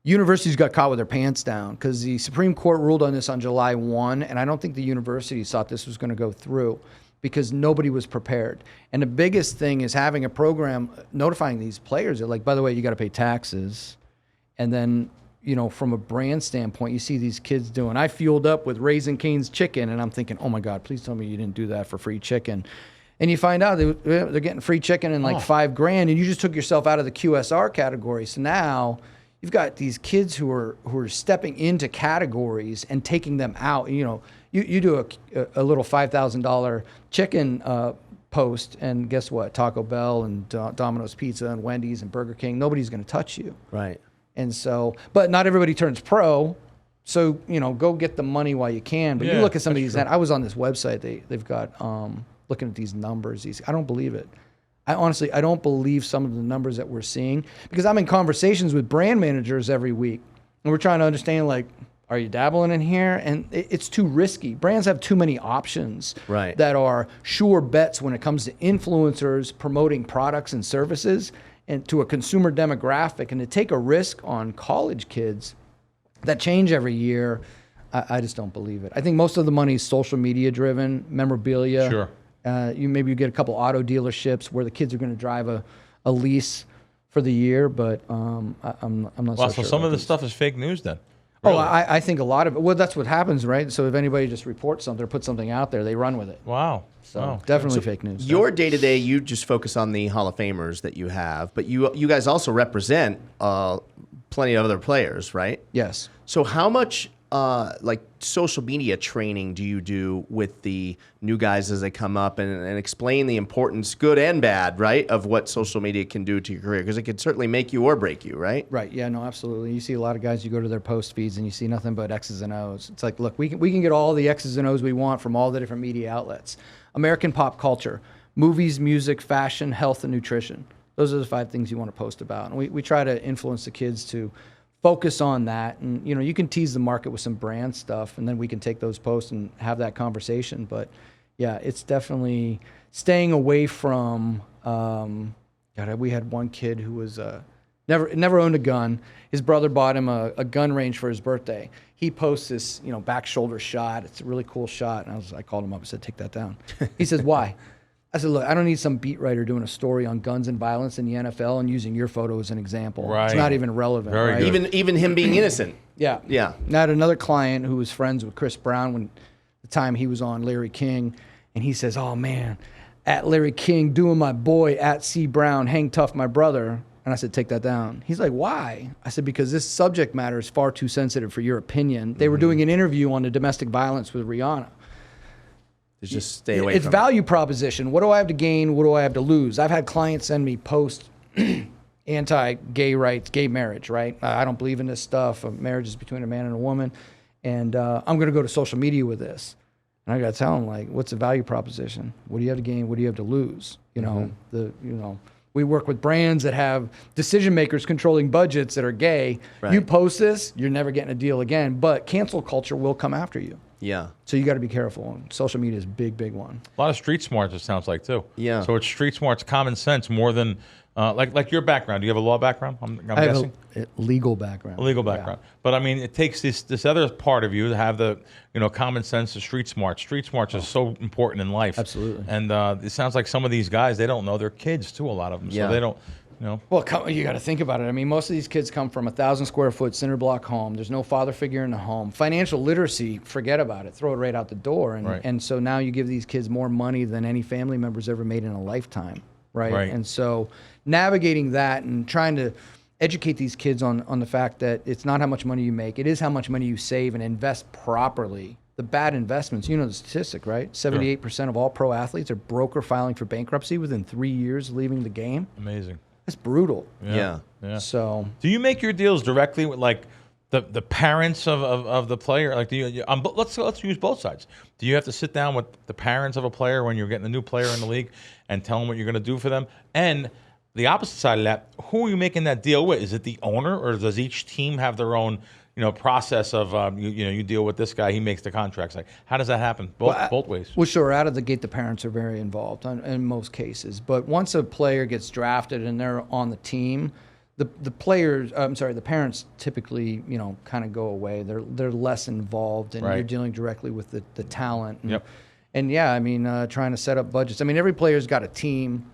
universities got caught with their pants down because the Supreme Court ruled on this on July 1, and I don't think the universities thought this was going to go through, because nobody was prepared. And the biggest thing is having a program notifying these players that, like, by the way, you got to pay taxes. And then, from a brand standpoint, you see these kids I fueled up with Raising Cane's chicken, and I'm thinking, oh my God, please tell me you didn't do that for free chicken. And you find out they're getting free chicken and like $5,000, and you just took yourself out of the QSR category. So now you've got these kids who are stepping into categories and taking them out. You do a little $5,000 chicken post, and guess what? Taco Bell and Domino's Pizza and Wendy's and Burger King, nobody's going to touch you. Right. And so, but not everybody turns pro. So, go get the money while you can. But you look at some of these, I was on this website, they've got, looking at these numbers, I don't believe it. I honestly don't believe some of the numbers that we're seeing, because I'm in conversations with brand managers every week, and we're trying to understand, like, are you dabbling in here? And it's too risky. Brands have too many options that are sure bets when it comes to influencers promoting products and services and to a consumer demographic. And to take a risk on college kids that change every year, I just don't believe it. I think most of the money is social media driven, memorabilia. Sure. You get a couple auto dealerships where the kids are going to drive a lease for the year, but I'm not so sure. So some of this stuff is fake news then? Really? Oh, I think a lot of it. Well, that's what happens, right? So if anybody just reports something or puts something out there, they run with it. Wow. So definitely fake news. Your day-to-day, you just focus on the Hall of Famers that you have, but you guys also represent plenty of other players, right? Yes. So how much social media training do you do with the new guys as they come up and explain the importance, good and bad, right, of what social media can do to your career? Because it can certainly make you or break you, right? Right. Yeah, no, absolutely. You see a lot of guys, you go to their post feeds and you see nothing but X's and O's. It's like, look, we can get all the X's and O's we want from all the different media outlets. American pop culture, movies, music, fashion, health, and nutrition. Those are the 5 things you want to post about. And we try to influence the kids to focus on that. And, you can tease the market with some brand stuff, and then we can take those posts and have that conversation. But, yeah, it's definitely staying away from we had one kid who was never owned a gun. His brother bought him a gun range for his birthday. He posts this, back shoulder shot. It's a really cool shot. And I called him up and said, take that down. He says, why? I said, look, I don't need some beat writer doing a story on guns and violence in the NFL and using your photo as an example. Right. It's not even relevant. Very right? good. Even him being innocent. Yeah. Yeah. I had another client who was friends with Chris Brown when the time he was on Larry King, and he says, oh, man, at Larry King doing my boy at C. Brown, hang tough, my brother. And I said, take that down. He's like, why? I said, because this subject matter is far too sensitive for your opinion. They were doing an interview on the domestic violence with Rihanna. Just stay away It's from value proposition. What do I have to gain? What do I have to lose? I've had clients send me posts anti-gay rights, gay marriage, right? I don't believe in this stuff. Marriage is between a man and a woman. And I'm going to go to social media with this. And I got to tell them, like, what's the value proposition? What do you have to gain? What do you have to lose? We work with brands that have decision makers controlling budgets that are gay. Right. You post this, you're never getting a deal again. But cancel culture will come after you. Yeah. So you got to be careful. Social media is a big, big one. A lot of street smarts, it sounds like, too. Yeah. So it's street smarts, common sense, more than like your background. Do you have a law background? I'm guessing. Have a legal background. A legal background. Yeah. But I mean, it takes this other part of you to have the common sense of street smarts. Street smarts are so important in life. Absolutely. And it sounds like some of these guys, they don't know their kids too. A lot of them, so they don't. Well, you got to think about it. I mean, most of these kids come from 1,000 square foot cinder block home. There's no father figure in the home. Financial literacy, forget about it. Throw it right out the door. And so now you give these kids more money than any family member's ever made in a lifetime, right? And so navigating that and trying to educate these kids on the fact that it's not how much money you make. It is how much money you save and invest properly. The bad investments, the statistic, right? 78% of all pro athletes are broke or filing for bankruptcy within 3 years of leaving the game. Amazing. That's brutal. Yeah. So, do you make your deals directly with like the parents of the player? Like, do you? Let's use both sides. Do you have to sit down with the parents of a player when you're getting a new player in the league and tell them what you're going to do for them? And the opposite side of that, who are you making that deal with? Is it the owner, or does each team have their own process of you deal with this guy, he makes the contracts? Like, how does that happen? Both ways. Well, sure. Out of the gate, the parents are very involved in most cases. But once a player gets drafted and they're on the team, the parents typically kind of go away. They're less involved, and you're dealing directly with the talent. And trying to set up budgets. I mean, every player's got a team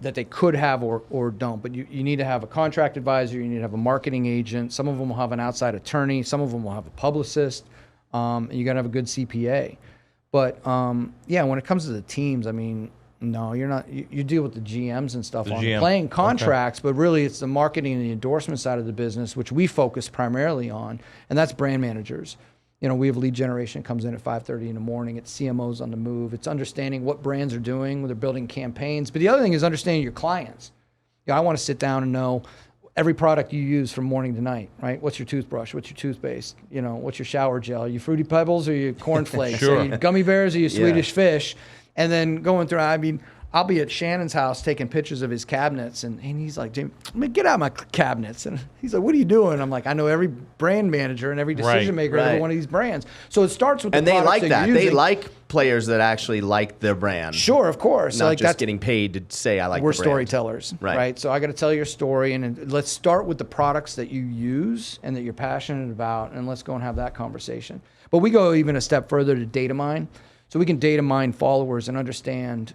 that they could have or don't, but you need to have a contract advisor, you need to have a marketing agent, some of them will have an outside attorney, some of them will have a publicist, and you got to have a good CPA. But when it comes to the teams, I mean, No, you're not. You deal with the GMs and stuff The on GM. playing contracts, but really it's the marketing and the endorsement side of the business, which we focus primarily on, and that's brand managers. You know, we have lead generation comes in at 5:30 in the morning. It's CMOs on the move. It's understanding what brands are doing when they're building campaigns. But the other thing is understanding your clients. You know, I want to sit down and know every product you use from morning to night, right? What's your toothbrush? What's your toothpaste? You know, what's your shower gel? Are you Fruity Pebbles or you cornflakes? Sure. Are you gummy bears or you Swedish fish? And then going through, I mean, I'll be at Shannon's house taking pictures of his cabinets, and he's like, Jamie, get out of my cabinets. And he's like, what are you doing? I'm like, I know every brand manager and every decision maker of every one of these brands. So it starts with the and they products like that. you're They using. like players that actually like their brand. Sure, of course. Not like just getting paid to say I like we're the brand. storytellers, right? So I got to tell your story, and let's start with the products that you use and that you're passionate about, and let's go and have that conversation. But we go even a step further to data mine. So we can data mine followers and understand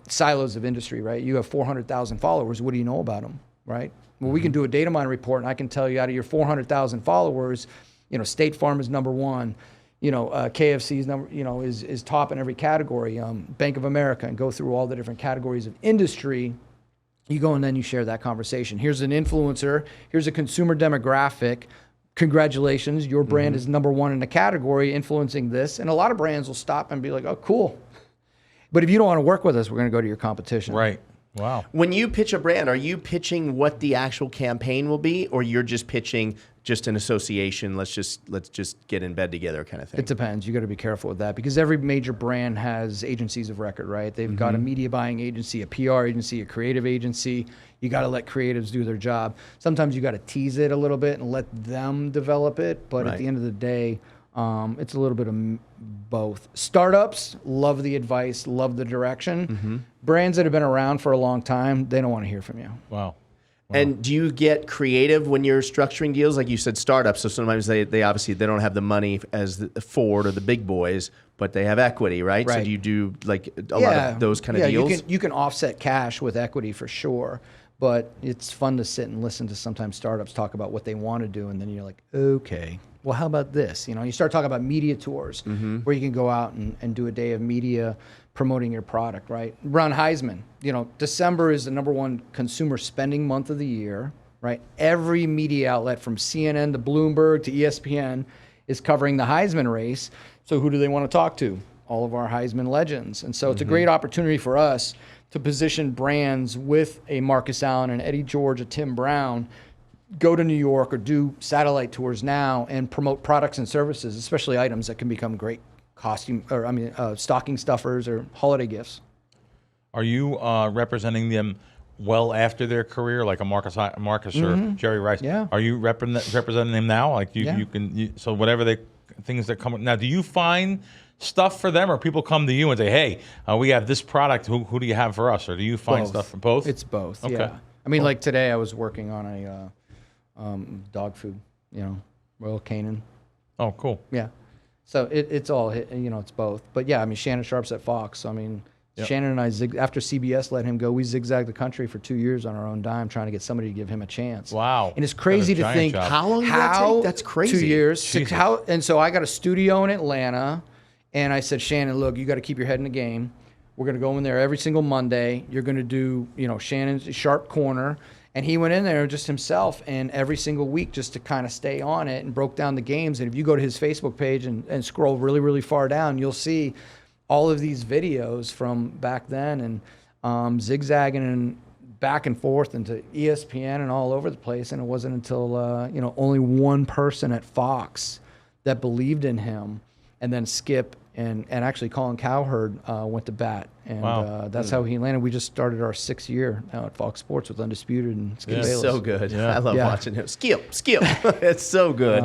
silos of industry, right? You have 400,000 followers. What do you know about them, right? Well, we can do a data mine report, and I can tell you out of your 400,000 followers, you know, State Farm is number one. You know, KFC's number, you know, is top in every category. Bank of America, and go through all the different categories of industry. You go and then you share that conversation. Here's an influencer. Here's a consumer demographic. Congratulations, your brand is number one in the category, influencing this. And a lot of brands will stop and be like, oh, cool. But if you don't want to work with us, we're going to go to your competition. Right. Wow. When you pitch a brand, are you pitching what the actual campaign will be, or you're just pitching just an association? Let's just get in bed together, kind of thing. It depends. You got to be careful with that because every major brand has agencies of record, right? They've got a media buying agency, a PR agency, a creative agency. You got to let creatives do their job. Sometimes you got to tease it a little bit and let them develop it. But at the end of the day, it's a little bit of both. Startups love the advice, love the direction. Brands that have been around for a long time, they don't want to hear from you. Wow. And do you get creative when you're structuring deals? Like you said, startups. So sometimes they obviously they don't have the money as the Ford or the big boys, but they have equity, right? So do you do like a lot of those kind of deals? You can offset cash with equity for sure. But it's fun to sit and listen to sometimes startups talk about what they want to do, and then you're like, okay, well, how about this? You know, you start talking about media tours where you can go out and do a day of media promoting your product, right? Ron Heisman, you know, December is the #1 consumer spending month of the year, right? Every media outlet from CNN to Bloomberg to ESPN is covering the Heisman race. So who do they want to talk to? All of our Heisman legends. And so it's a great opportunity for us to position brands with a Marcus Allen, an Eddie George, a Tim Brown, go to New York or do satellite tours now and promote products and services, especially items that can become great stocking stuffers or holiday gifts. Are you representing them well after their career, like a Marcus or Jerry Rice? Yeah. Are you representing them now? Like you can. So whatever things that come now, do you find stuff for them, or people come to you and say, "Hey, we have this product. Who do you have for us?" Or do you find stuff for both? It's both. Okay. Yeah. I mean, like today, I was working on a dog food. You know, Royal Canin. Oh, cool. Yeah. So it's all, you know, it's both. But yeah, I mean, Shannon Sharpe's at Fox. So, I mean, Shannon and I, after CBS let him go, we zigzagged the country for 2 years on our own dime trying to get somebody to give him a chance. Wow. And it's crazy to think how long did that take? That's crazy. 2 years. And so I got a studio in Atlanta, and I said, Shannon, look, you got to keep your head in the game. We're going to go in there every single Monday. You're going to do, you know, Shannon's Sharp Corner. And he went in there just himself, and every single week just to kind of stay on it and broke down the games. And if you go to his Facebook page and scroll really, really far down, you'll see all of these videos from back then and zigzagging and back and forth into ESPN and all over the place. And it wasn't until, you know, only one person at Fox that believed in him, and then Skip and actually Colin Cowherd went to bat. And that's how he landed. We just started our 6th year now at Fox Sports with Undisputed and Skip Bayless. So good. I love watching him. Skip. It's so good.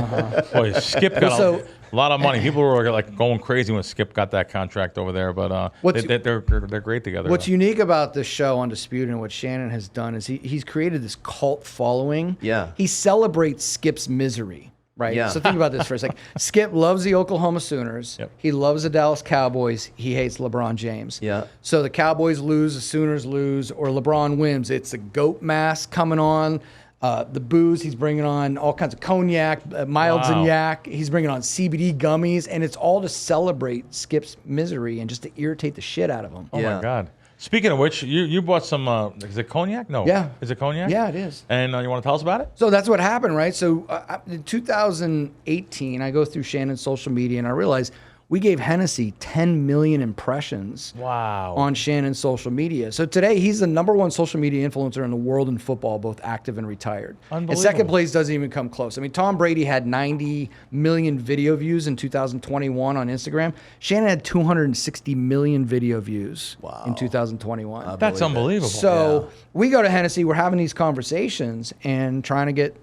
Boy, Skip got a lot of money. People were like going crazy when Skip got that contract over there, but they're great together. What's unique about this show, Undisputed, and what Shannon has done is he's created this cult following. Yeah. He celebrates Skip's misery. Right. Yeah. So think about this for a second. Skip loves the Oklahoma Sooners. Yep. He loves the Dallas Cowboys. He hates LeBron James. Yeah. So the Cowboys lose, the Sooners lose, or LeBron wins. It's a goat mask coming on. The booze, he's bringing on all kinds of cognac, milds and yak. He's bringing on CBD gummies, and it's all to celebrate Skip's misery and just to irritate the shit out of him. Oh my God. Speaking of which, you bought some. Is it cognac? No. Yeah. Is it cognac? Yeah, it is. And you want to tell us about it? So that's what happened, right? So in 2018, I go through Shannon's social media and I realized we gave Hennessy 10 million impressions on Shannon's social media. So today, he's the #1 social media influencer in the world in football, both active and retired. And second place doesn't even come close. I mean, Tom Brady had 90 million video views in 2021 on Instagram. Shannon had 260 million video views in 2021. That's unbelievable. So we go to Hennessy, we're having these conversations and trying to get,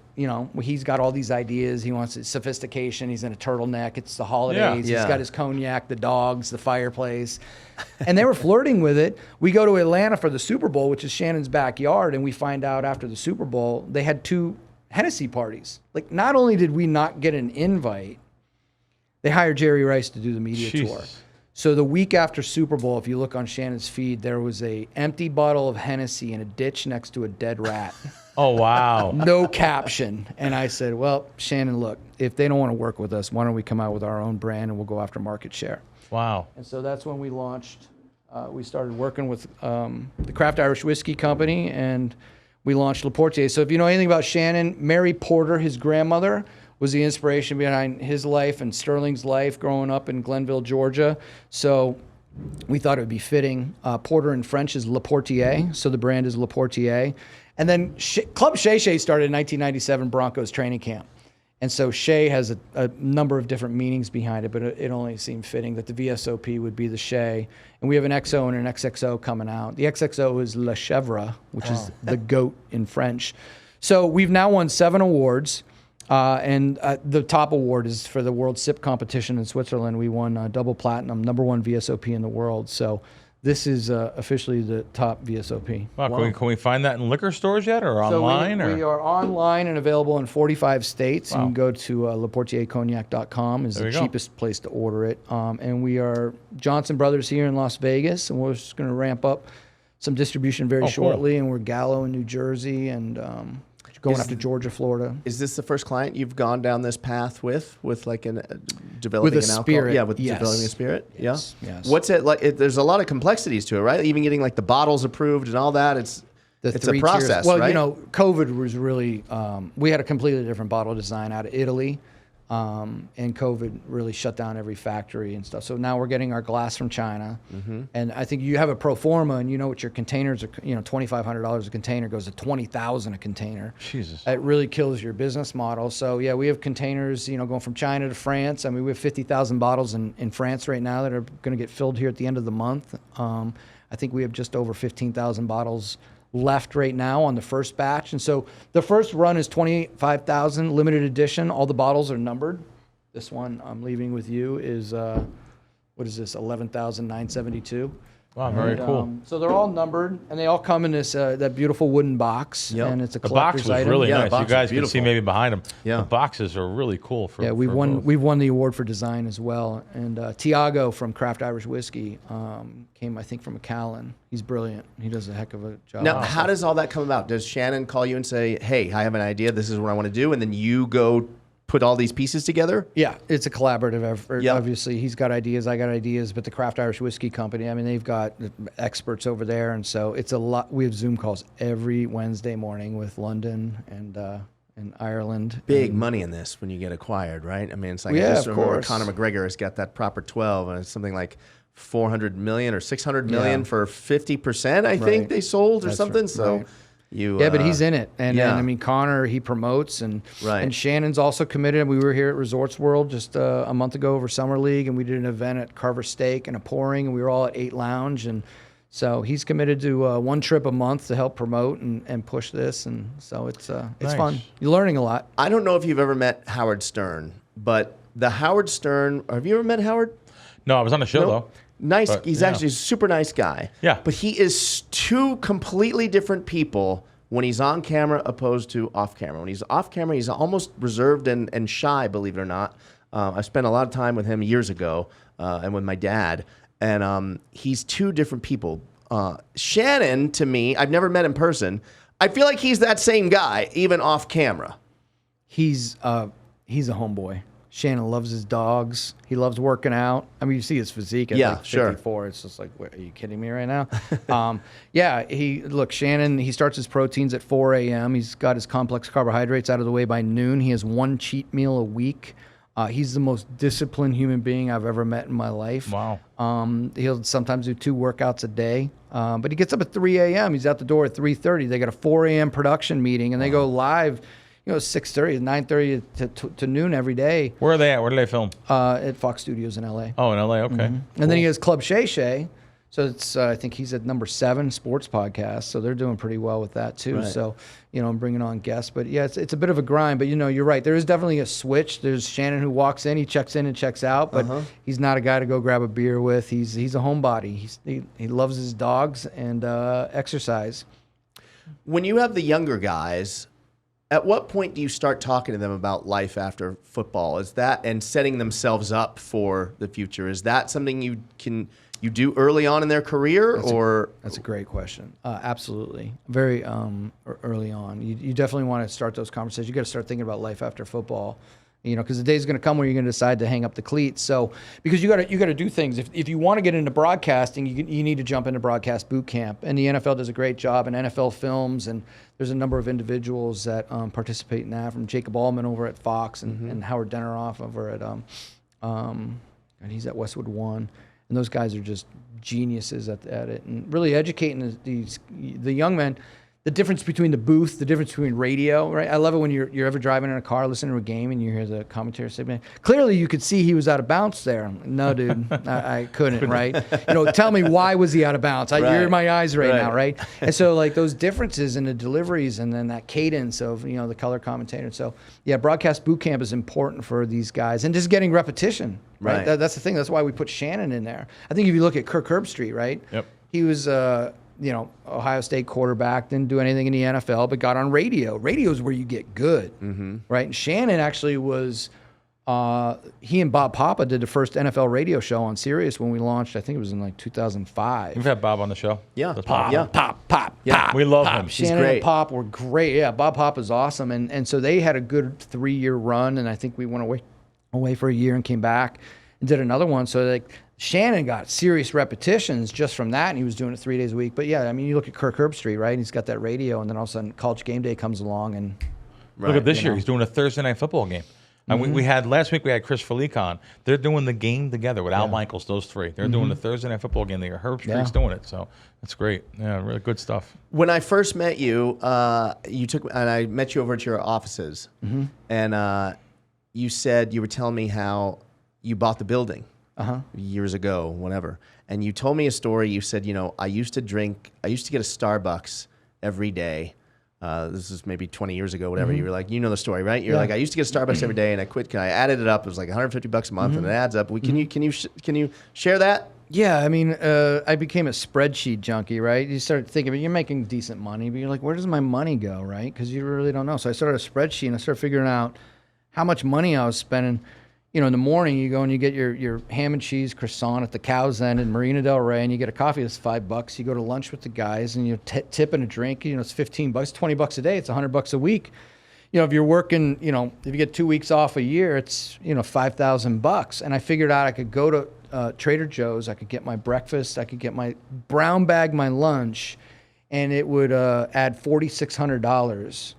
he's got all these ideas. He wants sophistication. He's in a turtleneck. It's the holidays. Yeah. He's got his cognac, the dogs, the fireplace. And they were flirting with it. We go to Atlanta for the Super Bowl, which is Shannon's backyard, and we find out after the Super Bowl, they had 2 Hennessy parties. Like, not only did we not get an invite, they hired Jerry Rice to do the media tour. So the week after Super Bowl, if you look on Shannon's feed, there was a empty bottle of Hennessy in a ditch next to a dead rat. Oh, wow. No caption. And I said, well, Shannon, look, if they don't want to work with us, why don't we come out with our own brand and we'll go after market share. Wow. And so that's when we launched. We started working with the Craft Irish Whiskey Company, and we launched Le Portier. So if you know anything about Shannon, Mary Porter, his grandmother, was the inspiration behind his life and Sterling's life growing up in Glenville, Georgia. So we thought it would be fitting. Porter in French is Le Portier, so the brand is Le Portier. And then Club Shay Shay started in 1997 Broncos training camp. And so Shay has a number of different meanings behind it, but it only seemed fitting that the VSOP would be the Shay. And we have an XO and an XXO coming out. The XXO is La Chèvre, which is the goat in French. So we've now won 7 awards. And the top award is for the World SIP competition in Switzerland. We won double platinum, #1 VSOP in the world. So this is officially the top VSOP. Wow. Can we find that in liquor stores yet, or online? We are online and available in 45 states. Wow. You can go to leportiercognac.com is the cheapest place to order it. And we are Johnson Brothers here in Las Vegas, and we're just going to ramp up some distribution very shortly. Cool. And we're Gallo in New Jersey and going after Georgia, Florida. Is this the first client you've gone down this path with like developing with an alcohol? Spirit? Yeah, with developing a spirit. Yes. Yeah. Yes. What's it like? There's a lot of complexities to it, right? Even getting like the bottles approved and all that. It's a process, well, right? COVID was really. We had a completely different bottle design out of Italy. And COVID really shut down every factory and stuff. So now we're getting our glass from China. Mm-hmm. And I think you have a pro forma and you know what your containers are, $2,500 a container goes to $20,000 a container. Jesus. It really kills your business model. So yeah, we have containers, going from China to France. I mean, we have 50,000 bottles in France right now that are going to get filled here at the end of the month. I think we have just over 15,000 bottles left right now on the first batch. And so the first run is 25,000 limited edition. All the bottles are numbered. This one I'm leaving with you is, what is this, 11,972. Wow, very cool. So they're all numbered, and they all come in this that beautiful wooden box, and it's a collector's item. The box was really nice. You guys can see maybe behind them. Yeah. The boxes are really cool. We've won the award for design as well. And Tiago from Craft Irish Whiskey came, I think, from McAllen. He's brilliant. He does a heck of a job. Now, how does all that come about? Does Shannon call you and say, hey, I have an idea, this is what I want to do, and then you go put all these pieces together? Yeah, it's a collaborative effort. Yep. Obviously, he's got ideas, I got ideas, but the Craft Irish Whiskey Company, I mean, they've got experts over there, and so it's a lot. We have Zoom calls every Wednesday morning with London and Ireland. Big money in this when you get acquired, right? I mean, it's like, I just remember Conor McGregor has got that proper 12, and it's something like 400 million or 600 million for 50%, I think they sold or something. So. But he's in it, and I mean Connor, he promotes, and Shannon's also committed. We were here at Resorts World just a month ago over Summer League, and we did an event at Carver Steak and a pouring, and we were all at 8 Lounge, and so he's committed to one trip a month to help promote and push this, and so it's fun. You're learning a lot. I don't know if you've ever met Howard Stern, but the Howard Stern. Have you ever met Howard? No, I was on the show though. Nice. He's actually a super nice guy. Yeah. But he is 2 completely different people when he's on camera opposed to off camera. When he's off camera, he's almost reserved and shy, believe it or not. I spent a lot of time with him years ago and with my dad. And he's 2 different people. Shannon, to me, I've never met in person. I feel like he's that same guy, even off camera. He's a homeboy. Shannon loves his dogs. He loves working out. I mean, you see his physique at like 54. It's just like, wait, are you kidding me right now? Shannon, he starts his proteins at 4 a.m. He's got his complex carbohydrates out of the way by noon. He has 1 cheat meal a week. He's the most disciplined human being I've ever met in my life. Wow. He'll sometimes do 2 workouts a day. But he gets up at 3 a.m. He's out the door at 3:30. They got a 4 a.m. production meeting, and they go live, 6:30, 9:30 to noon every day. Where are they at? Where do they film? At Fox Studios in L.A. Oh, in L.A., okay. Mm-hmm. And then he has Club Shay Shay. So it's I think he's at number 7 sports podcast. So they're doing pretty well with that too. Right. So, I'm bringing on guests. But yeah, it's a bit of a grind. But you're right. There is definitely a switch. There's Shannon who walks in, he checks in and checks out. But he's not a guy to go grab a beer with. He's a homebody. He loves his dogs and exercise. When you have the younger guys, at what point do you start talking to them about life after football? Is that and setting themselves up for the future? Is that something you do early on in their career, That's a great question. Absolutely, very early on. You definitely want to start those conversations. You got to start thinking about life after football. Because the day's going to come where you're going to decide to hang up the cleats. So, because you got to do things. If you want to get into broadcasting, you need to jump into broadcast boot camp. And the NFL does a great job, and NFL Films, and there's a number of individuals that participate in that, from Jacob Allman over at Fox and Howard Deneroff over at and he's at Westwood One. And those guys are just geniuses at it, and really educating the young men. The difference between the booth, the difference between radio, right? I love it when you're ever driving in a car, listening to a game, and you hear the commentator say, "Man, clearly you could see he was out of bounds there." No, dude, I couldn't, right? Tell me, why was he out of bounds? You're in my eyes right now, right? And so, like, those differences in the deliveries and then that cadence of, the color commentator. So, yeah, broadcast boot camp is important for these guys, and just getting repetition, right? That's the thing. That's why we put Shannon in there. I think if you look at Kirk Herbstreit, right? Yep. He was Ohio State quarterback, didn't do anything in the NFL, but got on radio. Radio is where you get good, right? And Shannon actually was, he and Bob Papa did the first NFL radio show on Sirius when we launched. I think it was in like 2005. We've had Bob on the show. Yeah. Pop. We love him. Shannon and Pop were great. Yeah, Bob Papa is awesome. And so they had a good 3-year run, and I think we went away for a year and came back and did another one. So like, Shannon got serious repetitions just from that, and he was doing it 3 days a week. But yeah, I mean, you look at Kirk Herbstreit, right? And he's got that radio, and then all of a sudden, College Game Day comes along, and look at this year, he's doing a Thursday night football game. And we had last week we had Chris Felic on. They're doing the game together with Al Michaels, those three. They're doing the Thursday night football game. Herbstreit's doing it, so that's great. Yeah, really good stuff. When I first met you, I met you over at your offices, and you said you were telling me how you bought the building. Years ago, whenever. And you told me a story. You said, I used to get a Starbucks every day. This is maybe 20 years ago, whatever. You were like, the story, right? You're like, I used to get a Starbucks every day, and I quit. I added it up. It was like $150 a month, and it adds up. Can you share that? Yeah, I mean, I became a spreadsheet junkie, right? You start thinking, you're making decent money, but you're like, where does my money go, right? Because you really don't know. So I started a spreadsheet, and I started figuring out how much money I was spending. In the morning, you go and you get your ham and cheese croissant at the Cow's End in Marina Del Rey, and you get a coffee that's $5. You go to lunch with the guys, and you tip and a drink. It's $15, $20 a day. It's $100 a week. If you're working, if you get 2 weeks off a year, it's $5,000. And I figured out I could go to Trader Joe's. I could get my breakfast. I could get my brown bag, my lunch, and it would add $4,600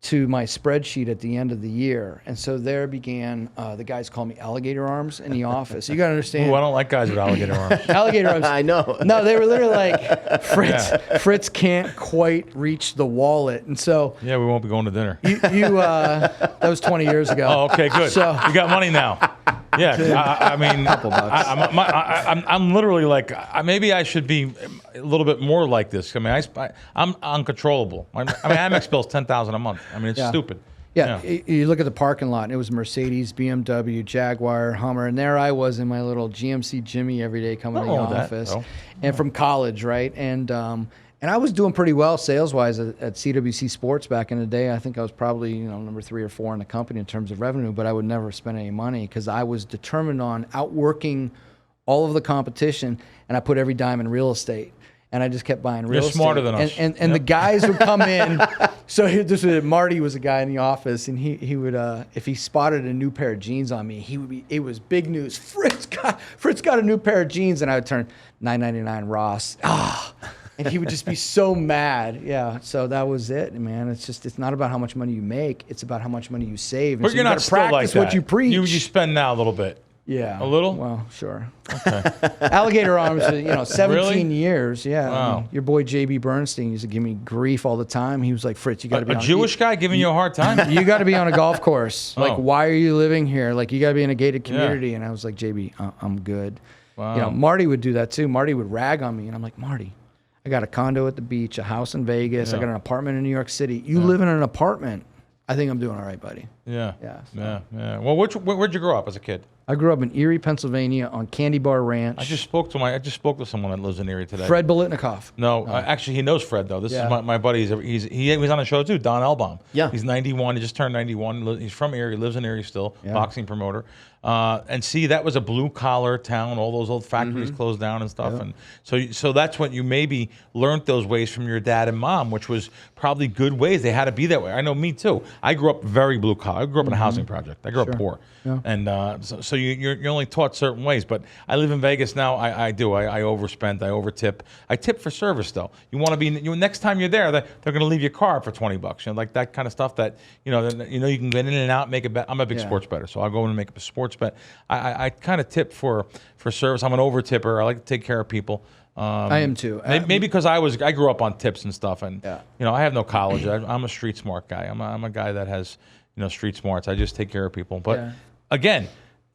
to my spreadsheet at the end of the year. And so there began, the guys call me alligator arms in the office. You got to understand. Ooh, I don't like guys with alligator arms. Alligator arms. I know. No, they were literally like, Fritz can't quite reach the wallet. And so. Yeah, we won't be going to dinner. That was 20 years ago. Oh, okay, good. So, you got money now. Yeah, I mean, I'm literally like, maybe I should be a little bit more like this. I mean, I'm uncontrollable. Amex bill's $10,000 a month. I mean, it's stupid. Yeah, you look at the parking lot, and it was Mercedes, BMW, Jaguar, Hummer, and there I was in my little GMC Jimmy every day coming to the office, and from college, right? And I was doing pretty well sales-wise at CWC Sports back in the day. I think I was probably number 3 or 4 in the company in terms of revenue, but I would never spend any money because I was determined on outworking all of the competition, and I put every dime in real estate. and I just kept buying real You're estate. smarter than us. And the guys would come in. So Marty was a guy in the office, and he would if he spotted a new pair of jeans on me, it was big news. Fritz got a new pair of jeans, and I would turn $9.99 Ross. And he would just be so mad. Yeah, so that was it, man. It's not about how much money you make. It's about how much money you save. And But so you're you not gotta still like practice that. what you preach. You spend now a little bit. Yeah. A little? Well, sure. Okay. Alligator Arms, 17 Really? years. Yeah. Wow. I mean, your boy JB Bernstein used to give me grief all the time. He was like, Fritz, you got to be A Jewish guy giving you a hard time? You got to be on a golf course. Like, Oh. why are you living here? Like, you got to be in a gated community. And I was like, JB, I'm good. Wow. Marty would do that too. Marty would rag on me, and I'm like, Marty, I got a condo at the beach, a house in Vegas. I got an apartment in New York City. You live in an apartment. I think I'm doing all right, buddy. Yeah. Yeah, Yeah. Well, where'd you grow up as a kid? I grew up in Erie, Pennsylvania, on Candy Bar Ranch. I just spoke to someone that lives in Erie today. Fred Bolitnikoff. No, actually, he knows Fred though. This Yeah. is my buddy. He was on the show too. Don Elbaum. Yeah. He's 91. He just turned 91. He's from Erie. Lives in Erie still. Yeah. Boxing promoter. And see, that was a blue collar town. All those old factories closed down and stuff. And so that's what you maybe learned those ways from your dad and mom, which was probably good ways. They had to be that way. I know me too. I grew up very blue collar. I grew up in a housing project. I grew up poor. Yeah. And so you're only taught certain ways. But I live in Vegas now. I do. I overspent. I overtip. I tip for service though. You want to be. Next time you're there, they're going to leave your car for $20. Like that kind of stuff. That you can get in and out, make a bet. I'm a big sports bettor, so I'll go in and make a sports bet. I kind of tip for service. I'm an over tipper. I like to take care of people. I am too. Maybe because I grew up on tips and stuff, and Yeah. I have no college. I'm a street smart guy. I'm a guy that has street smarts. I just take care of people. But again,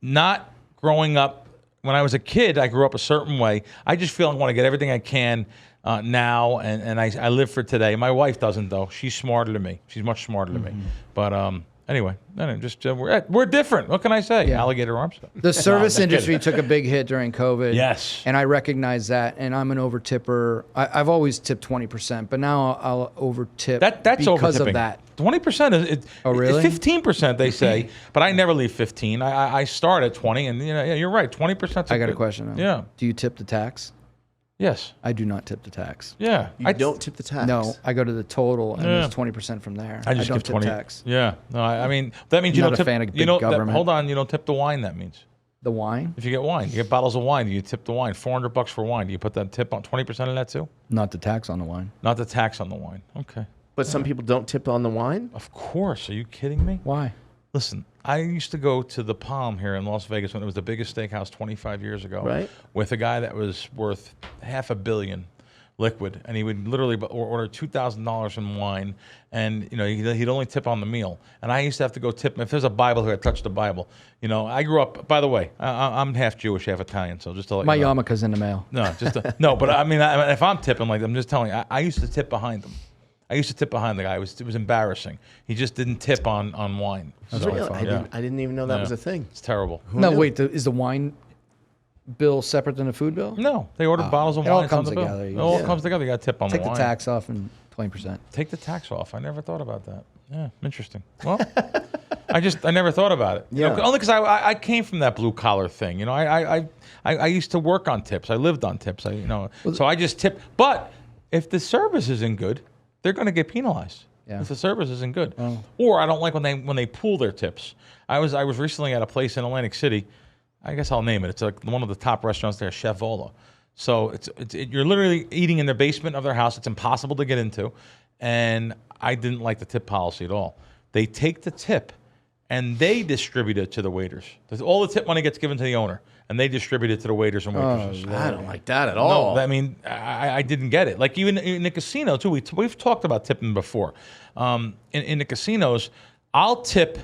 not growing up when I was a kid. I grew up a certain way. I just feel I want to get everything I can now, and I live for today. My wife doesn't though. She's smarter than me. She's much smarter than me. But anyway, just we're different. What can I say? Yeah. Alligator arms. The service industry took a big hit during COVID. Yes. And I recognize that. And I'm an over tipper. I've always tipped 20%, but now I'll over tip That's because overtipping. of that. 20% is. Oh, really? 15% they say, but I never leave 15. I start at 20, and you're right. 20%. I got a question though. Yeah. Do you tip the tax? Yes. I do not tip the tax. Yeah. You don't tip the tax. No, I go to the total, and Yeah. there's 20% from there. I just don't give tip 20. tax. Yeah. No, I mean that means you Not don't a tip. fan of big that- government. hold on, you don't tip the wine. That means The wine? if you get wine, you get bottles of wine. You tip the wine. $400 for wine. Do you put that tip on 20% of that too? Not the tax on the wine. Not the tax on the wine. Okay. But some people don't tip on the wine? Of course. Are you kidding me? Why? Listen, I used to go to the Palm here in Las Vegas when it was the biggest steakhouse 25 years ago. Right. With a guy that was worth $500 million liquid, and he would literally order $2,000 in wine, and he'd only tip on the meal. And I used to have to go tip him. If there's a Bible here, I touch the Bible. I grew up. By the way, I'm half Jewish, half Italian, so just to let My you know. yarmulke's in the mail. No, no, but I mean, if I'm tipping, like I'm just telling you, I used to tip behind him. I used to tip behind the guy. It was embarrassing. He just didn't tip on wine. Really? I didn't even know that was a thing. It's terrible. No, wait. Is the wine bill separate than the food bill? No, they ordered bottles of it all wine. It's on comes the bill. together. It all Yeah. comes together. You got to tip on Take the the wine. tax off and 20%. Take the tax off. I never thought about that. Yeah, interesting. Well, I never thought about it. Yeah. Only because I came from that blue collar thing. I used to work on tips. I lived on tips. So I just tip. But if the service isn't good, they're going to get penalized. Yeah. If the service isn't good, or I don't like when they pool their tips. I was recently at a place in Atlantic City. I guess I'll name it. It's like one of the top restaurants there, Chef Vola. So you're literally eating in the basement of their house. It's impossible to get into, and I didn't like the tip policy at all. They take the tip, and they distribute it to the waiters. All the tip money gets given to the owner, and they distribute it to the waiters and waitresses. I don't like that at all. No, I mean, I didn't get it. Like even in the casino too. We've talked about tipping before. In the casinos, I'll tip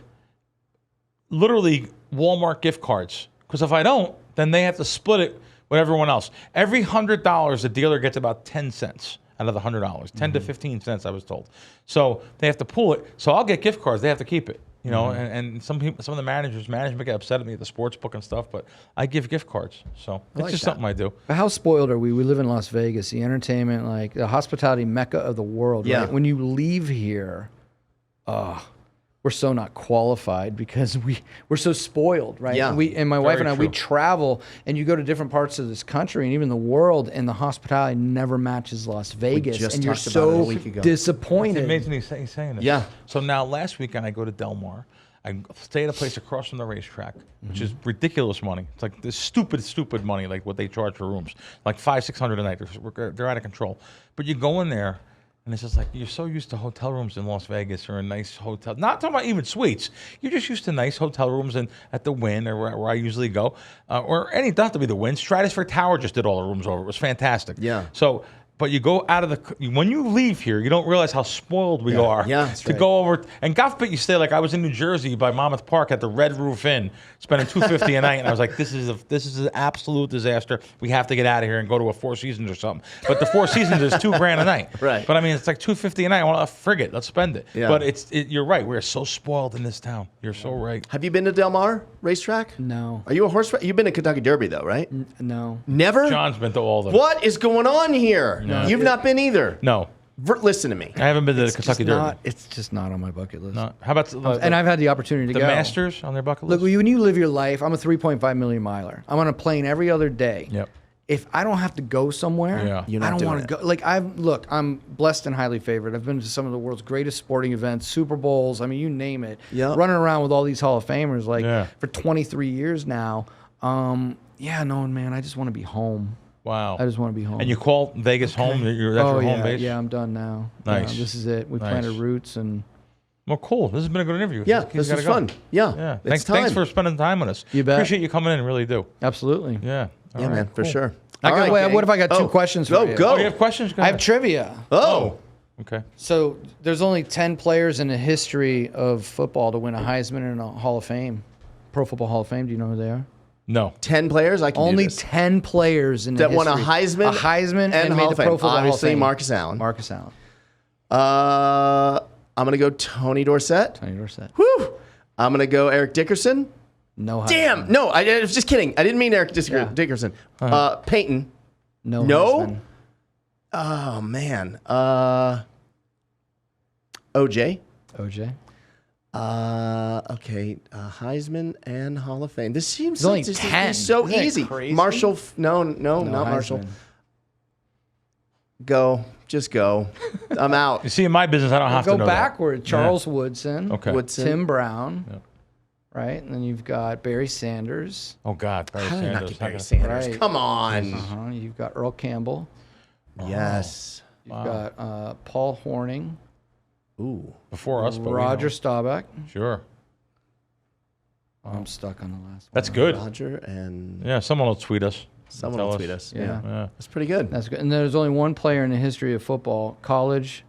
literally Walmart gift cards, because if I don't, then they have to split it with everyone else. Every $100, the dealer gets about 10 cents out of the $100, 10 to 15 cents, I was told. So they have to pool it. So I'll get gift cards. They have to keep it. And some of the management get upset at me at the sports book and stuff, but I give gift cards. So it's like just that. something I do. But how spoiled are we? We live in Las Vegas, the entertainment, like the hospitality mecca of the world. Yeah. Right? When you leave here, we're we're so not qualified because we're so spoiled, right? Yeah. And my wife and I, we true. travel, and you go to different parts of this country and even the world, and the hospitality never matches Las Vegas, just and you're talked about it a so week ago. disappointed. It's amazing he's saying this. Yeah. So now last weekend I go to Del Mar. I stay at a place across from the racetrack, which is ridiculous money. It's like this stupid money, like what they charge for rooms, like $500-600 a night. They're out of control. But you go in there, and it's just like you're so used to hotel rooms in Las Vegas or a nice hotel. Not talking about even suites. You're just used to nice hotel rooms and at the Wynn or where I usually go, or any. Not to be the Wynn. Stratosphere Tower just did all the rooms over. It was fantastic. Yeah. So. But you go out of when you leave here, you don't realize how spoiled we are. Yeah, that's to right. go over, and God forbid you stay like I was in New Jersey by Monmouth Park at the Red Roof Inn, spending $250 a night, and I was like, this is an absolute disaster. We have to get out of here and go to a Four Seasons or something. But the Four Seasons is $2,000 a night. Right. But I mean, it's like $250 a night. I want to frig it. Let's spend it. Yeah. But you're right. We're so spoiled in this town. You're so right. Have you been to Del Mar racetrack? No. Are you a horse? You've been to Kentucky Derby though, right? No. Never. John's been to all of them. What is going on here? You've not been either. No, Listen to me. I haven't been to the Kentucky Derby. It's just not on my bucket list. No. How about And I've had the opportunity to the go. Masters on their bucket Look, list? when you live your life, I'm a 3.5 million miler. I'm on a plane every other day. Yep. If I don't have to go somewhere, Yeah. You're I not don't doing want to it. go. Like I'm blessed and highly favored. I've been to some of the world's greatest sporting events, Super Bowls. I mean, you name it. Yeah. Running around with all these Hall of Famers, like Yeah. for 23 years now. Man, I just want to be home. Wow. I just want to be home. And you call Vegas home? That's your home base? Yeah, I'm done now. Nice. This is it. We Nice. planted roots and. Well, cool. This has been a good interview. Yeah, He's this gotta was go. fun. Yeah. Yeah. It's Thanks time. for spending time with us. You bet. Appreciate you coming in. Really do. Absolutely. Yeah. All Yeah, right, man, for cool. sure. I got, All right, wait, gang. what if I got two questions for you? Go. Oh, you have questions? Go I have ahead. trivia. Oh. Okay. So there's only 10 players in the history of football to win a Heisman and a Hall of Fame, Pro Football Hall of Fame. Do you know who they are? No. 10 players? I can do Only this. 10 players in the That won history. a Heisman, and Hall made of the Fame. Pro Football Hall of Obviously, Fame. Marcus Allen. Marcus Allen. I'm going to go Tony Dorsett. Tony Dorsett. Whew. I'm going to go Eric Dickerson. No Heisman. Damn. No, I was just kidding. I didn't mean Eric Dickerson. Peyton. No. No? Heisman. Oh, man. OJ. OJ. Okay. Heisman and Hall of Fame. This seems There's only this 10. is so Isn't that easy. crazy? Marshall. No, No not Marshall. Heisman. Go. Just go. I'm out. You see, in my business, I don't have to Go know backward. Charles Woodson. Okay. Woodson. Tim Brown. Yep. Right? And then you've got Barry Sanders. that. Oh, God. Barry How did I not Sanders. get Barry How Sanders? Right. Come on. You've got Earl Campbell. Yes. You've got Paul Horning. Ooh. Before us, but Roger we Staubach. know. Sure. I'm stuck on the last one. That's good. Roger and Yeah, someone will tweet us. someone Tell will us. tweet us. Yeah. Yeah. That's pretty good. That's good. And there's only one player in the history of football, college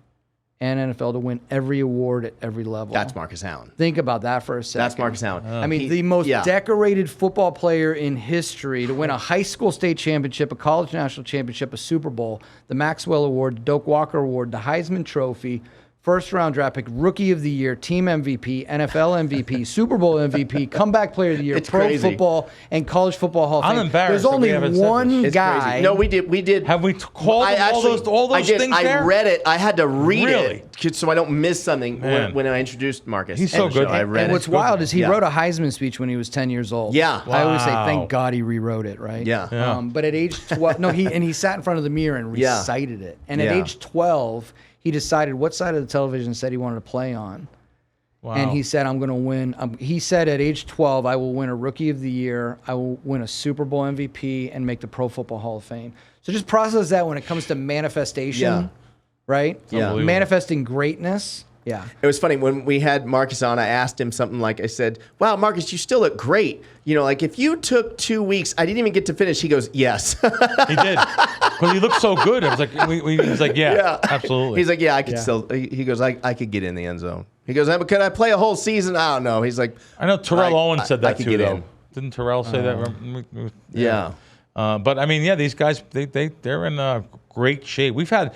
and NFL, to win every award at every level. That's Marcus Allen. Think about that for a second. That's Marcus Allen. I mean, He- the most yeah. decorated football player in history to win a high school state championship, a college national championship, a Super Bowl, the Maxwell Award, the Doak Walker Award, the Heisman Trophy, first round draft pick, Rookie of the Year, Team MVP, NFL MVP, Super Bowl MVP, Comeback Player of the Year, It's Pro crazy. Football, and College Football Hall of I'm Fame. embarrassed There's that we only haven't said this. one It's guy. crazy. No, we did. Have we called them all those I did. things there? I read it. I had to read Really? it so I don't miss something Man. when I introduced Marcus. He's so And so good. I read And it. what's wild is he Yeah. wrote a Heisman speech when he was 10 years old. Yeah. I always say, Wow. thank God he rewrote it, right? Yeah. Yeah. But at age 12, he sat in front of the mirror and Yeah. recited it. And at Yeah. age 12, he decided what side of the television set he wanted to play on. Wow. And he said, I'm going to win. He said at age 12, I will win a Rookie of the Year. I will win a Super Bowl MVP and make the Pro Football Hall of Fame. So just process that when it comes to manifestation, Yeah. right? Yeah. Unbelievable. Manifesting greatness. Yeah. It was funny when we had Marcus on. I asked him something like, I said, "Wow, Marcus, you still look great. You know, like if you took 2 weeks, I didn't even get to finish." He goes, "Yes." He did. Because he looked so good. I was like, he's like, yeah, absolutely. He's like, "Yeah, I could Yeah. still." He goes, "I could get in the end zone." He goes, "Could I play a whole season?" I don't know. He's like, I know Terrell Owens said I that could too, get though. in. Didn't Terrell say that? Yeah. But I mean, yeah, these guys, they're in great shape. We've had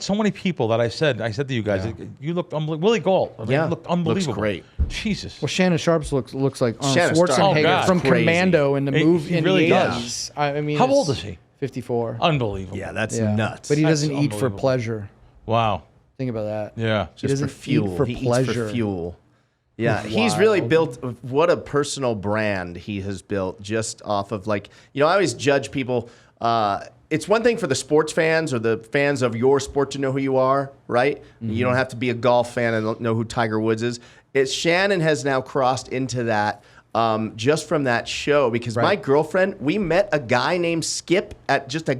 so many people that I said to you guys, you look unbelievable. Willie Galt, I mean, Yeah. you look unbelievable. Looks great. Jesus. Well, Shannon Sharpe looks like Arnold Shannon Sharpe. Schwarzenegger Oh, God. from Crazy. Commando in the He- movie he in really the does. 80s. I mean, How it's old is he? 54. Unbelievable. Yeah, that's Yeah. nuts. But he That's doesn't eat for unbelievable. pleasure. Wow. Think about that. Yeah. He just for doesn't fuel. eat for He pleasure. eats for fuel. Yeah, he's really built, what a personal brand he has built just off of I always judge people. It's one thing for the sports fans or the fans of your sport to know who you are, right? Mm-hmm. You don't have to be a golf fan and know who Tiger Woods is. Shannon has now crossed into that just from that show because my girlfriend, we met a guy named Skip at a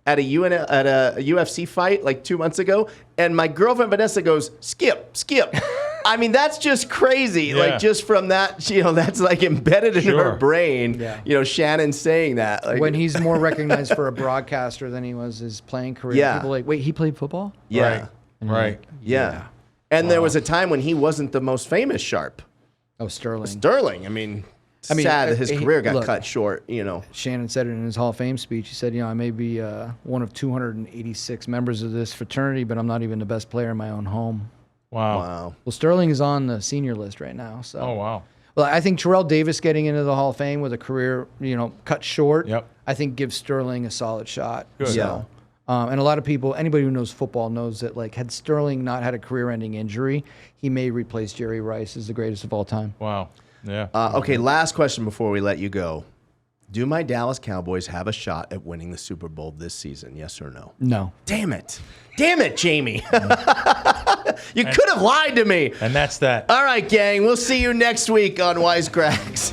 at a UFC fight like 2 months ago, and my girlfriend Vanessa goes, Skip. I mean, that's just crazy. Yeah. Like just from that, that's like embedded in her brain. Yeah. Shannon saying that. Like, when he's more recognized for a broadcaster than he was his playing career, people are like, wait, he played football? Yeah. Right. Yeah. And there was a time when he wasn't the most famous Sharpe. Oh, Sterling. I mean, sad that his career got cut short, Shannon said it in his Hall of Fame speech. He said, I may be one of 286 members of this fraternity, but I'm not even the best player in my own home. Wow. Well, Sterling is on the senior list right now. So. Oh, wow. Well, I think Terrell Davis getting into the Hall of Fame with a career, cut short, Yep. I think gives Sterling a solid shot. Good. So, and a lot of people, anybody who knows football knows that, had Sterling not had a career-ending injury, he may replace Jerry Rice as the greatest of all time. Wow. Yeah. Okay, last question before we let you go. Do my Dallas Cowboys have a shot at winning the Super Bowl this season? Yes or no? No. Damn it, Jamie. You could have lied to me. And that's that. All right, gang. We'll see you next week on Wise Kracks.